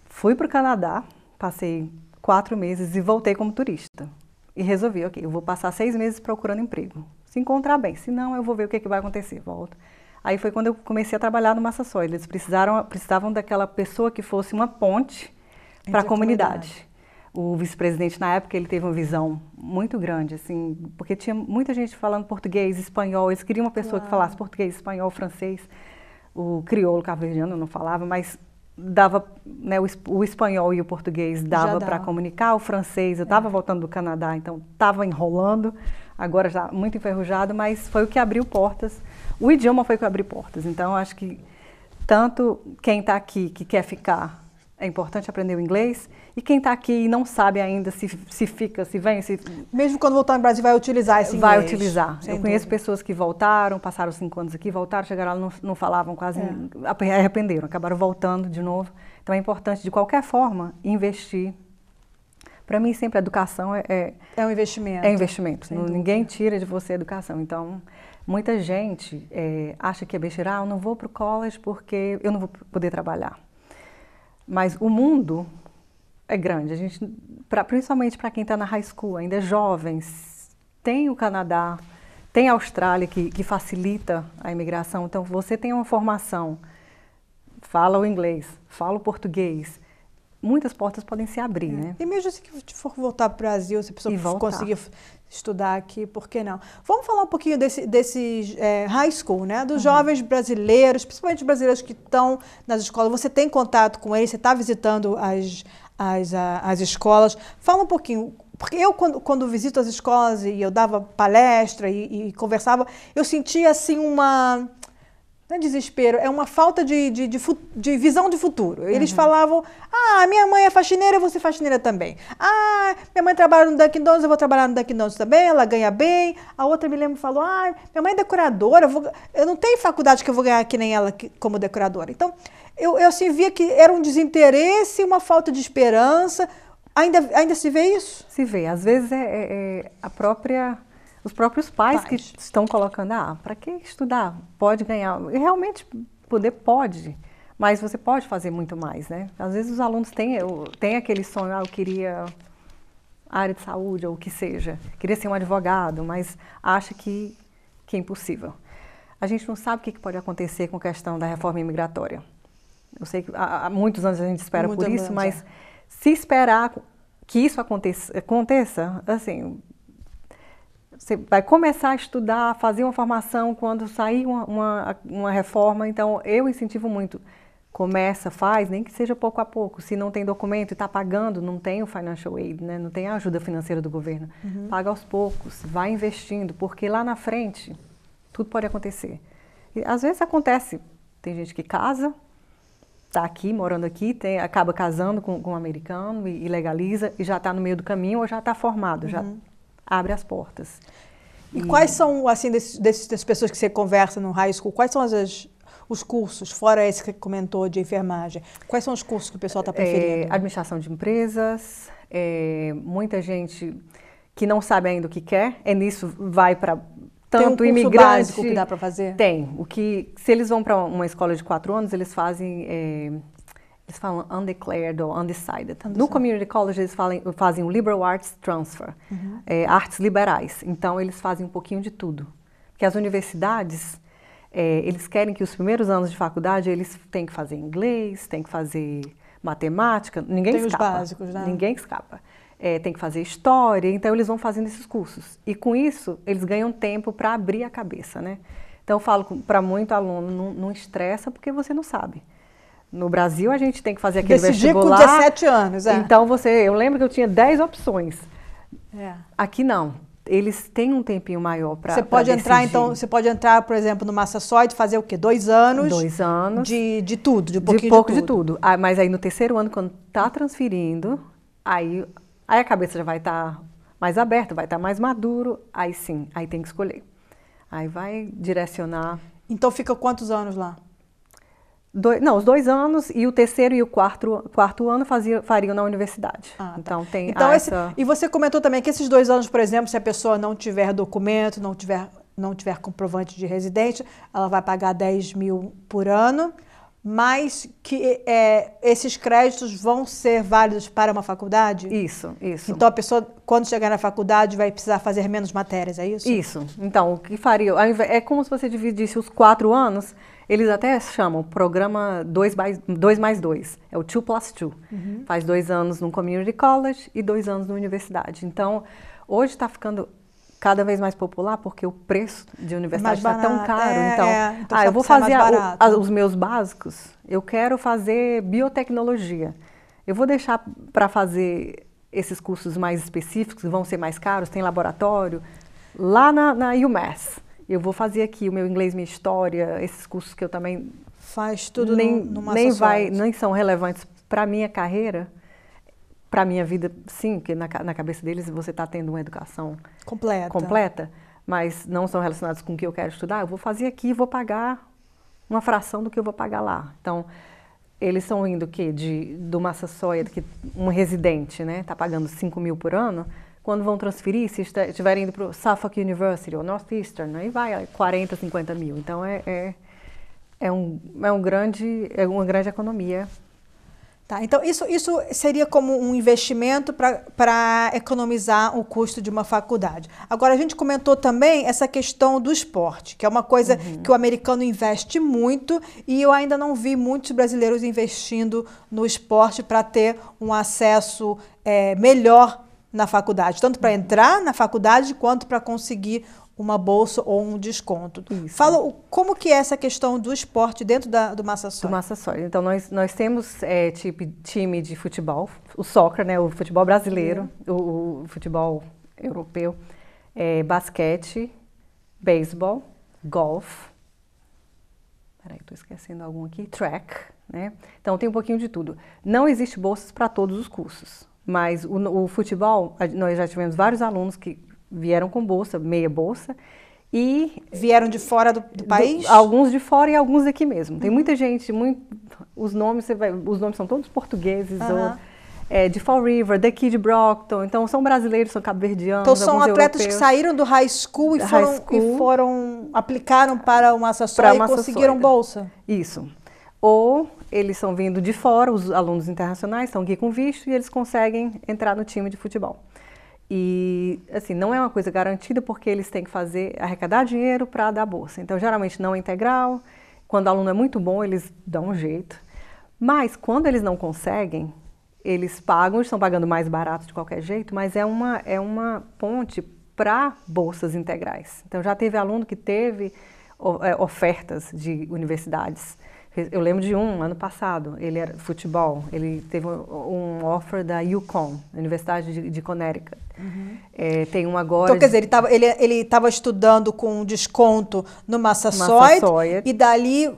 Speaker 4: fui para o Canadá, passei 4 meses e voltei como turista. E resolvi, ok, eu vou passar 6 meses procurando emprego. Se encontrar bem, se não, eu vou ver o que vai acontecer, volto. Aí foi quando eu comecei a trabalhar no Massasoit. Eles precisavam daquela pessoa que fosse uma ponte para a comunidade. O vice-presidente, na época, ele teve uma visão muito grande, assim, porque tinha muita gente falando português, espanhol. Eles queriam uma pessoa que falasse português, espanhol, francês. O crioulo cabo-verdiano não falava, mas dava, né, o espanhol e o português dava para comunicar. O francês, eu estava voltando do Canadá, então estava enrolando, agora já muito enferrujado, mas foi o que abriu portas. O idioma foi o que abriu portas. Então, acho que tanto quem está aqui, que quer ficar, é importante aprender o inglês, e quem está aqui e não sabe ainda se fica, se vem, se...
Speaker 2: Mesmo quando voltar no Brasil, vai utilizar esse inglês?
Speaker 4: Vai utilizar. Eu conheço pessoas que voltaram, passaram 5 anos aqui, voltaram, chegaram lá, não falavam quase, arrependeram, acabaram voltando de novo. Então é importante, de qualquer forma, investir. Para mim, sempre a educação é
Speaker 2: um investimento.
Speaker 4: É investimento. Ninguém tira de você a educação. Então, muita gente acha que é besteira, eu não vou para o college porque eu não vou poder trabalhar. Mas o mundo é grande, principalmente para quem está na high school, ainda é jovem, tem o Canadá, tem a Austrália que facilita a imigração, então você tem uma formação, fala o inglês, fala o português, muitas portas podem se abrir, né?
Speaker 2: E mesmo se for voltar para o Brasil, se a pessoa conseguir estudar aqui, por que não? Vamos falar um pouquinho desse high school, né? Dos jovens brasileiros, principalmente brasileiros que estão nas escolas. Você tem contato com eles, você está visitando as escolas. Fala um pouquinho, porque eu quando visito as escolas e eu dava palestra e conversava, eu sentia assim não é desespero, é uma falta de visão de futuro. Eles falavam, minha mãe é faxineira, eu vou ser faxineira também. Minha mãe trabalha no Dunkin' Donuts, eu vou trabalhar no Dunkin' Donuts também, ela ganha bem. A outra me lembro falou, minha mãe é decoradora, eu não tenho faculdade que eu vou ganhar que nem ela como decoradora. Então, eu assim via que era um desinteresse, uma falta de esperança. Ainda se vê isso?
Speaker 4: Se vê. Às vezes os próprios pais que estão colocando, para que estudar? Pode ganhar. E realmente pode, mas você pode fazer muito mais, né? Às vezes os alunos têm aquele sonho, eu queria área de saúde ou o que seja, queria ser um advogado, mas acha que é impossível. A gente não sabe o que pode acontecer com a questão da reforma imigratória. Eu sei que há muitos anos a gente espera por isso, mas se esperar que isso aconteça, assim, você vai começar a estudar, fazer uma formação quando sair uma reforma. Então, eu incentivo muito. Começa, faz, nem que seja pouco a pouco. Se não tem documento e está pagando, não tem o financial aid, né? Não tem a ajuda financeira do governo. Paga aos poucos, vai investindo, porque lá na frente tudo pode acontecer. E, às vezes acontece. Tem gente que casa, está aqui, morando aqui, acaba casando com um americano e legaliza, e já está no meio do caminho ou já está formado, já abre as portas.
Speaker 2: E quais são, assim, dessas pessoas que você conversa no high school, quais são os cursos, fora esse que comentou de enfermagem, quais são os cursos que o pessoal está preferindo?
Speaker 4: Administração de empresas, muita gente que não sabe ainda o que quer, nisso vai para tanto
Speaker 2: tem um curso básico que dá para fazer?
Speaker 4: Tem. Se eles vão para uma escola de 4 anos, eles fazem... eles falam undeclared ou undecided. No Community College, eles fazem o Liberal Arts Transfer, artes liberais. Então, eles fazem um pouquinho de tudo. Porque as universidades, eles querem que os primeiros anos de faculdade, eles têm que fazer inglês, têm que fazer matemática, ninguém escapa.
Speaker 2: Tem os básicos, né?
Speaker 4: Ninguém escapa. Tem que fazer história, então eles vão fazendo esses cursos. E com isso, eles ganham tempo para abrir a cabeça, né? Então, eu falo para muito aluno, não estressa porque você não sabe. No Brasil, a gente tem que fazer aquele vestibular.
Speaker 2: Com 17 anos,
Speaker 4: Então, eu lembro que eu tinha 10 opções. Aqui não. Eles têm um tempinho maior para decidir.
Speaker 2: Você pode entrar, por exemplo, no Massasoit, fazer o quê? 2 anos?
Speaker 4: 2 anos.
Speaker 2: De tudo, de pouquinho
Speaker 4: de pouco de tudo. Mas aí no terceiro ano, quando está transferindo, aí a cabeça já vai estar mais aberta, vai estar mais maduro, aí sim, aí tem que escolher. Aí vai direcionar.
Speaker 2: Então fica quantos anos lá?
Speaker 4: Os 2 anos e o terceiro e o quarto ano fariam na universidade.
Speaker 2: Ah, tá.
Speaker 4: Então tem
Speaker 2: E você comentou também que esses 2 anos, por exemplo, se a pessoa não tiver documento, não tiver comprovante de residente, ela vai pagar 10 mil por ano, mas que esses créditos vão ser válidos para uma faculdade?
Speaker 4: Isso.
Speaker 2: Então a pessoa, quando chegar na faculdade, vai precisar fazer menos matérias, é isso?
Speaker 4: Isso. Então, o que faria? É como se você dividisse os 4 anos, eles até chamam programa 2+2, é o 2+2. Faz 2 anos no Community College e 2 anos na universidade. Então, hoje está ficando cada vez mais popular porque o preço de universidade está tão caro. Então eu vou fazer os meus básicos, eu quero fazer biotecnologia. Eu vou deixar para fazer esses cursos mais específicos, que vão ser mais caros, tem laboratório, lá na UMass. Eu vou fazer aqui o meu inglês, minha história, esses cursos que eu também...
Speaker 2: Faz tudo numa
Speaker 4: nem são relevantes para a minha carreira, para a minha vida, sim, porque na cabeça deles você está tendo uma educação completa, mas não são relacionados com o que eu quero estudar. Eu vou fazer aqui e vou pagar uma fração do que eu vou pagar lá. Então, eles estão indo do Massasoit, que um residente está pagando 5 mil por ano, quando vão transferir, se estiverem indo para o Suffolk University ou Northeastern, aí vai 40, 50 mil. Então, é uma grande economia.
Speaker 2: Tá, então, isso seria como um investimento para economizar o custo de uma faculdade. Agora, a gente comentou também essa questão do esporte, que é uma coisa que o americano investe muito e eu ainda não vi muitos brasileiros investindo no esporte para ter um acesso melhor na faculdade, tanto para entrar na faculdade quanto para conseguir uma bolsa ou um desconto.
Speaker 4: Isso.
Speaker 2: Fala como que é essa questão do esporte dentro do Massasoit.
Speaker 4: Do Massasoit. Então, nós temos time de futebol, o soccer, o futebol brasileiro, o futebol europeu, basquete, beisebol, golfe, estou esquecendo algum aqui, track, Então, tem um pouquinho de tudo. Não existe bolsas para todos os cursos, mas o futebol, nós já tivemos vários alunos que vieram com bolsa, meia bolsa, e...
Speaker 2: Vieram de fora do país?
Speaker 4: Alguns de fora e alguns daqui mesmo. Tem muita gente, os nomes são todos portugueses, de Fall River, daqui de Brockton, então são brasileiros, são cabo-verdianos,
Speaker 2: então são atletas
Speaker 4: europeus,
Speaker 2: que saíram do high school e aplicaram para o Massasoit e conseguiram bolsa?
Speaker 4: Isso. Ou eles estão vindo de fora, os alunos internacionais estão aqui com visto e eles conseguem entrar no time de futebol. E, assim, não é uma coisa garantida porque eles têm que arrecadar dinheiro para dar bolsa. Então, geralmente não é integral. Quando o aluno é muito bom, eles dão um jeito. Mas, quando eles não conseguem, eles estão pagando mais barato de qualquer jeito, mas é uma ponte para bolsas integrais. Então, já teve aluno que teve ofertas de universidades. Eu lembro de ano passado, ele era futebol, ele teve um offer da UConn, Universidade de Connecticut. Tem um agora...
Speaker 2: Então, quer dizer, ele estava estudando com desconto no Massasoit e dali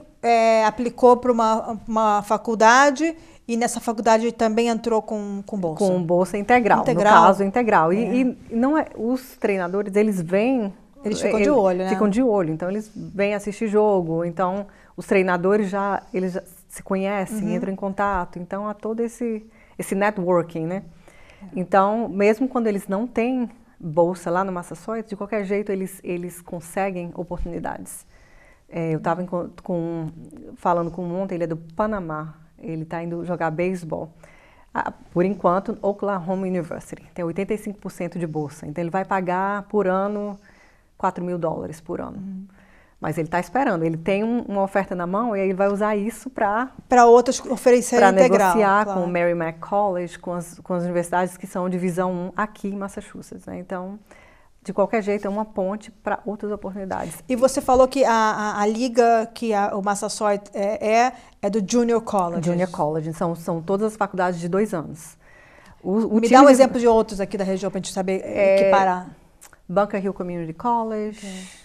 Speaker 2: aplicou para uma faculdade e nessa faculdade ele também entrou com bolsa.
Speaker 4: Com bolsa integral, no caso integral. E não os treinadores, eles vêm...
Speaker 2: Eles ficam de olho, né?
Speaker 4: Ficam de olho, então eles vêm assistir jogo, então... Os treinadores eles já se conhecem, entram em contato, então há todo esse networking, Então, mesmo quando eles não têm bolsa lá no Massasoit, de qualquer jeito eles conseguem oportunidades. Eu estava falando com ontem, ele é do Panamá, ele está indo jogar beisebol. Por enquanto, Oklahoma University, tem 85% de bolsa, então ele vai pagar por ano $4.000 por ano. Mas ele está esperando, ele tem uma oferta na mão e aí ele vai usar isso para
Speaker 2: outras oferecerem integral.
Speaker 4: Para negociar com o Merrimack College, com as universidades que são divisão 1 aqui em Massachusetts. Então, de qualquer jeito, é uma ponte para outras oportunidades.
Speaker 2: E você falou que a liga que o Massasoit é do Junior College.
Speaker 4: Junior College, são todas as faculdades de 2 anos.
Speaker 2: Me dá um exemplo de outros aqui da região para a gente saber equiparar.
Speaker 4: Bunker Hill Community College...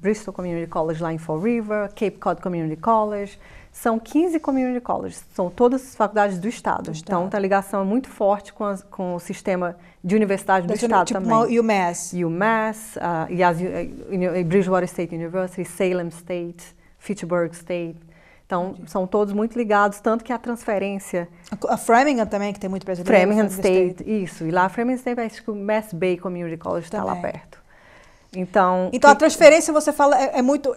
Speaker 4: Bristol Community College lá em Fall River, Cape Cod Community College. São 15 community colleges, são todas faculdades do estado. Então, a ligação é muito forte com o sistema de universidade do estado
Speaker 2: tipo
Speaker 4: também.
Speaker 2: UMass.
Speaker 4: UMass, e Bridgewater State University, Salem State, Fitchburg State. Então, são todos muito ligados, tanto que a transferência...
Speaker 2: A Framingham também, que tem muito brasileiro.
Speaker 4: Framingham State, isso. E lá, Framingham State, acho que o Massasoit Community College está lá perto. Então
Speaker 2: a transferência, você fala, é muito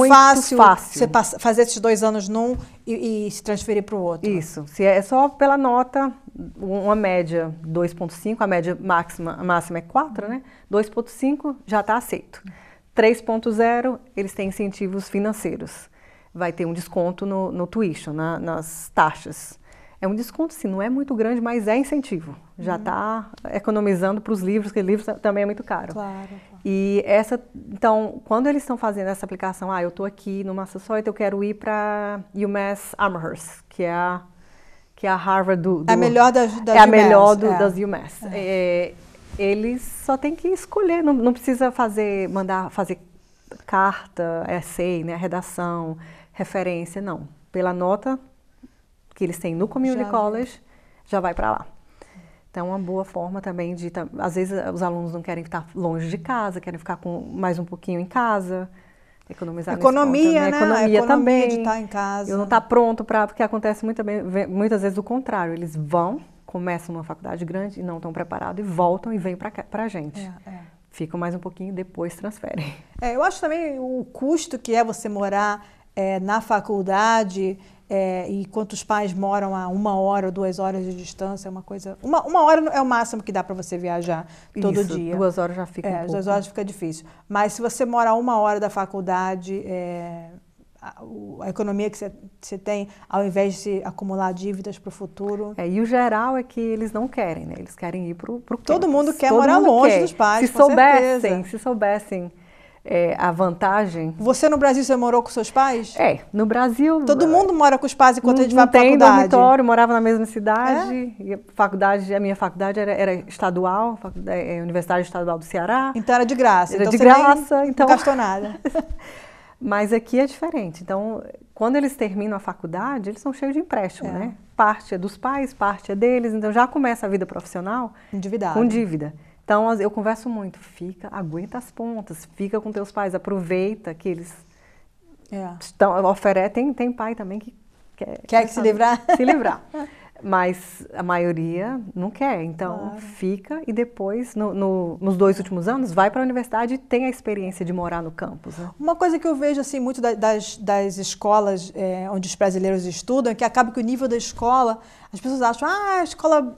Speaker 2: fácil você fazer esses 2 anos num e se transferir para o outro.
Speaker 4: Isso. Se é só pela nota, uma média 2,5, a média máxima é 4, né? 2,5 já está aceito. 3,0, eles têm incentivos financeiros. Vai ter um desconto no tuition, nas taxas. É um desconto, sim, não é muito grande, mas é incentivo. Já está economizando para os livros, porque livros também é muito caro.
Speaker 2: Claro.
Speaker 4: E então, quando eles estão fazendo essa aplicação, eu estou aqui no Massasoit, eu quero ir para UMass Amherst, que é a Harvard do...
Speaker 2: É a melhor das
Speaker 4: é a melhor das UMass. Eles só têm que escolher, não precisa mandar fazer carta, essay, né, redação, referência, não. Pela nota que eles têm no Community College, já vai para lá. Então, é uma boa forma também de... Às vezes, os alunos não querem estar longe de casa, querem ficar mais um pouquinho em casa, economizar
Speaker 2: economia,
Speaker 4: nesse ponto, né? Economia também.
Speaker 2: De estar em casa.
Speaker 4: Eu não estar pronto porque acontece muitas vezes o contrário. Eles começam numa faculdade grande e não estão preparados e voltam e vêm para a gente. Ficam mais um pouquinho e depois transferem.
Speaker 2: Eu acho também o custo que é você morar na faculdade... enquanto os pais moram a 1 hora ou 2 horas de distância, é uma coisa... Uma hora é o máximo que dá para você viajar todo dia.
Speaker 4: 2 horas já fica um pouco.
Speaker 2: 2 horas fica difícil. Mas se você mora a 1 hora da faculdade, a economia que você tem, ao invés de se acumular dívidas para o futuro...
Speaker 4: E o geral é que eles não querem, né? Eles querem ir para o campus.
Speaker 2: Todo mundo quer morar longe dos pais,
Speaker 4: se soubessem a vantagem...
Speaker 2: Você no Brasil, você morou com seus pais?
Speaker 4: No Brasil...
Speaker 2: Todo mundo mora com os pais enquanto a gente vai para a faculdade.
Speaker 4: Não tem dormitório, morava na mesma cidade. E a minha faculdade era estadual, a Universidade Estadual do Ceará.
Speaker 2: Então era de graça.
Speaker 4: Era de graça.
Speaker 2: Então não gastou nada.
Speaker 4: Mas aqui é diferente. Então, quando eles terminam a faculdade, eles são cheios de empréstimo, né? Parte é dos pais, parte é deles. Então já começa a vida profissional com dívida. Então, eu converso muito, aguenta as pontas, fica com teus pais, aproveita que eles oferecem. Tem pai também que
Speaker 2: quer se livrar?
Speaker 4: Se livrar. Mas a maioria não quer, então fica e depois, nos 2 últimos anos, vai para a universidade e tem a experiência de morar no campus. Né?
Speaker 2: Uma coisa que eu vejo assim, muito das escolas onde os brasileiros estudam, é que acaba que o nível da escola, as pessoas acham a escola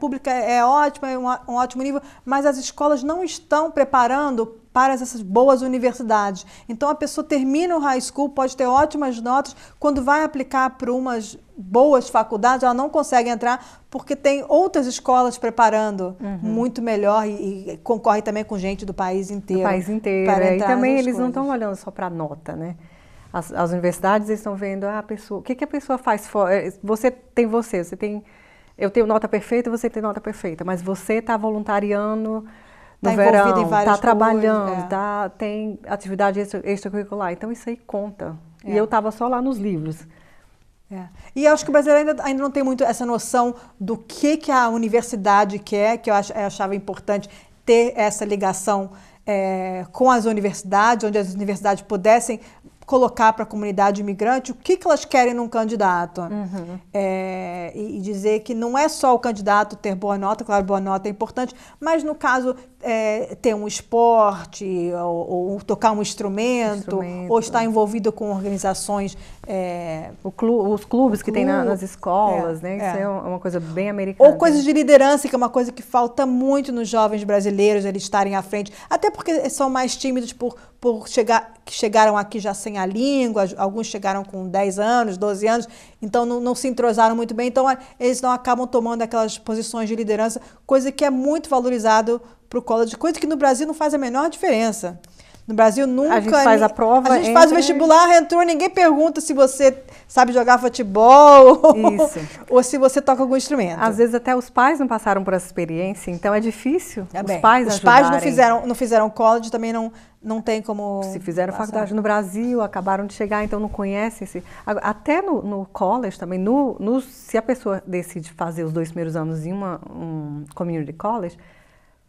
Speaker 2: pública é ótima, é um ótimo nível, mas as escolas não estão preparando para essas boas universidades. Então, a pessoa termina o high school, pode ter ótimas notas, quando vai aplicar para umas boas faculdades, ela não consegue entrar, porque tem outras escolas preparando muito melhor e concorre também com gente do país inteiro.
Speaker 4: Do país inteiro, e também eles não estão olhando só para a nota, né? As universidades estão vendo a pessoa, o que a pessoa faz fora. Eu tenho nota perfeita, você tem nota perfeita, mas você está voluntariando no verão, está trabalhando, tem atividade extracurricular, então isso aí conta. E eu estava só lá nos livros.
Speaker 2: E eu acho que o brasileiro ainda não tem muito essa noção do que a universidade quer, que eu achava importante ter essa ligação com as universidades, onde as universidades pudessem colocar para a comunidade imigrante o que elas querem num candidato. E dizer que não é só o candidato ter boa nota, claro, boa nota é importante, mas no caso ter um esporte, ou tocar um instrumento, ou estar envolvido com organizações...
Speaker 4: os clubes que tem nas escolas, né? Isso é uma coisa bem americana.
Speaker 2: Ou coisas de liderança, que é uma coisa que falta muito nos jovens brasileiros, eles estarem à frente, até porque são mais tímidos que chegaram aqui já sem a língua, alguns chegaram com 10 anos, 12 anos, então não se entrosaram muito bem, então eles não acabam tomando aquelas posições de liderança, coisa que é muito valorizado para o college, coisa que no Brasil não faz a menor diferença. No Brasil nunca...
Speaker 4: A gente faz a prova,
Speaker 2: a gente faz o vestibular, entrou, ninguém pergunta se você sabe jogar futebol ou se você toca algum instrumento.
Speaker 4: Às vezes até os pais não passaram por essa experiência, então é difícil os pais
Speaker 2: não fizeram college, também não tem como...
Speaker 4: Se fizeram faculdade no Brasil, acabaram de chegar, então não conhecem. Até no college também, se a pessoa decide fazer os 2 primeiros anos em um community college,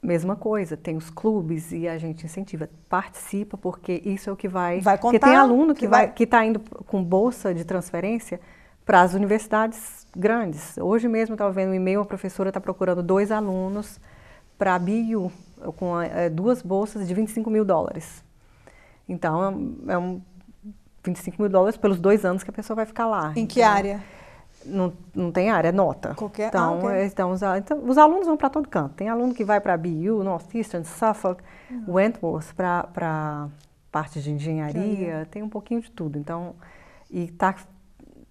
Speaker 4: mesma coisa, tem os clubes e a gente incentiva, participa, porque isso é o que vai
Speaker 2: contar,
Speaker 4: porque tem aluno que está indo com bolsa de transferência para as universidades grandes. Hoje mesmo eu estava vendo um e-mail, a professora está procurando 2 alunos para a BU, com 2 bolsas de $25 mil. Então, $25 mil pelos 2 anos que a pessoa vai ficar lá.
Speaker 2: Em que área?
Speaker 4: Não tem área, é nota.
Speaker 2: Qualquer.
Speaker 4: Então,
Speaker 2: Okay.
Speaker 4: então os alunos vão para todo canto. Tem aluno que vai para a BU, Northeastern, Suffolk, Wentworth, para parte de engenharia, tem um pouquinho de tudo. Então,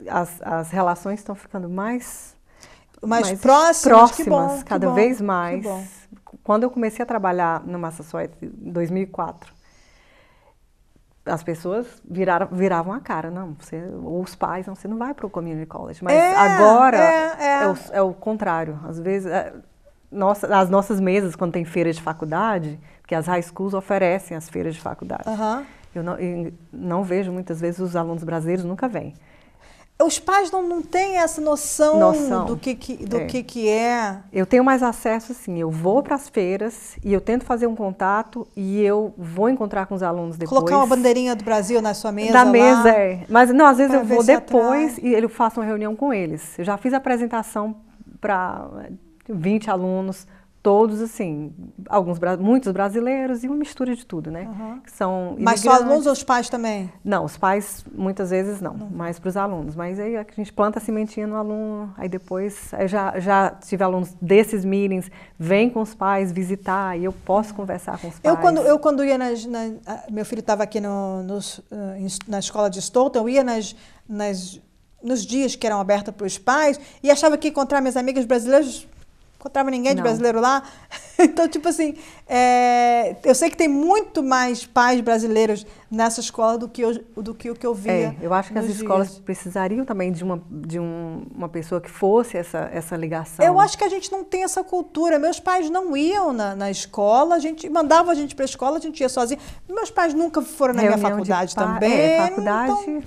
Speaker 4: as relações estão ficando mais próximas,
Speaker 2: que bom,
Speaker 4: cada vez mais. Quando eu comecei a trabalhar no Massasoit em 2004, as pessoas viravam a cara, não, ou os pais, não, você não vai para o Community College. Mas agora é o contrário. Às vezes, as nossas mesas, quando tem feira de faculdade, porque as high schools oferecem as feiras de faculdade. Eu não vejo, muitas vezes, os alunos brasileiros nunca vêm.
Speaker 2: Os pais não têm essa noção do que é.
Speaker 4: Eu tenho mais acesso, assim, eu vou para as feiras e eu tento fazer um contato e eu vou encontrar com os alunos depois.
Speaker 2: Colocar uma bandeirinha do Brasil na sua mesa
Speaker 4: Da mesa, Mas, não, às vezes eu vou depois e eu faço uma reunião com eles. Eu já fiz a apresentação para 20 alunos, todos, assim, muitos brasileiros e uma mistura de tudo, né? Que são
Speaker 2: Mas só alunos ou os pais também?
Speaker 4: Não, os pais muitas vezes não, mais para os alunos. Mas aí a gente planta a sementinha no aluno, aí depois já tive alunos desses meetings, vêm com os pais visitar e eu posso conversar com os pais.
Speaker 2: Quando ia meu filho estava aqui na escola de Stoughton, eu ia nos dias que eram abertos para os pais e achava que encontrar minhas amigas brasileiras encontrava ninguém de brasileiro lá. Então, tipo assim, eu sei que tem muito mais pais brasileiros nessa escola do que o que eu via.
Speaker 4: Eu acho que as escolas precisariam também de uma pessoa que fosse essa ligação.
Speaker 2: Eu acho que a gente não tem essa cultura. Meus pais não iam na escola, mandava a gente para a escola, a gente ia sozinho. Meus pais nunca foram na minha faculdade também.
Speaker 4: Faculdade...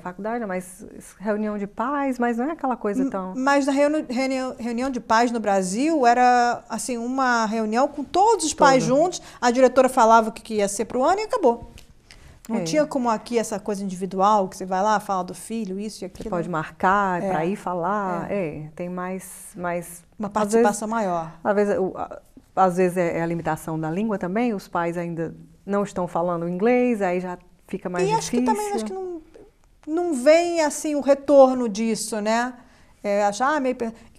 Speaker 4: faculdade, mas reunião de pais, mas não é aquela coisa tão...
Speaker 2: Mas na reunião de pais no Brasil era, assim, uma reunião com todos os pais juntos, a diretora falava o que ia ser para o ano e acabou. Não tinha como aqui essa coisa individual, que você vai lá, fala do filho, isso e aquilo.
Speaker 4: Você pode marcar para ir falar, tem mais...
Speaker 2: Uma participação maior.
Speaker 4: Às vezes é a limitação da língua também, os pais ainda não estão falando inglês, aí já fica mais difícil.
Speaker 2: Acho que não vem, assim, o retorno disso, né?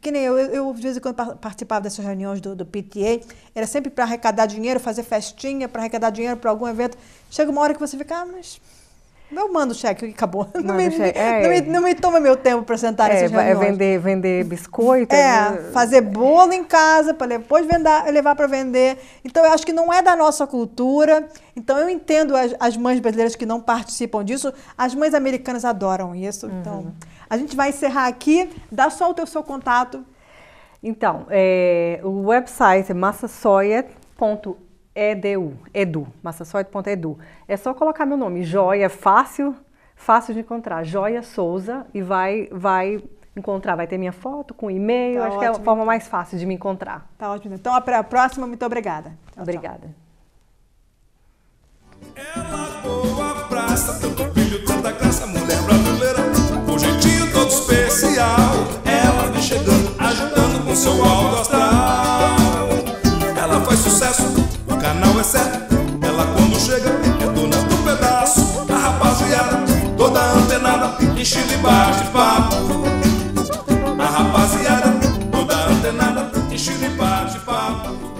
Speaker 2: Que nem eu, de vez em quando, participava dessas reuniões do PTA, era sempre para arrecadar dinheiro, fazer festinha, para arrecadar dinheiro para algum evento. Chega uma hora que você fica, mas eu mando o cheque e acabou. Não me toma meu tempo para sentar nessas reuniões.
Speaker 4: Vender biscoito.
Speaker 2: Fazer bolo em casa, para depois levar para vender. Então, eu acho que não é da nossa cultura. Então, eu entendo as mães brasileiras que não participam disso. As mães americanas adoram isso. Então, a gente vai encerrar aqui. Dá só o seu contato.
Speaker 4: Então, o website é massasoit.edu. É só colocar meu nome, Joia, é fácil de encontrar, Joai Souza, e vai encontrar, vai ter minha foto com e-mail, acho que é a forma mais fácil de me encontrar.
Speaker 2: Tá ótimo. Então, até a próxima, muito obrigada.
Speaker 4: Obrigada.
Speaker 1: Ela boa praça, tanto brilho, tanta graça, mulher brasileira, com jeitinho todo especial. Ela vem chegando, agitando com seu alto astral. Ela faz sucesso, o canal é certo. Ela quando chega, é dona do pedaço. A rapaziada, toda antenada, enche de bate-papo. A rapaziada, toda antenada, enche de bate-papo.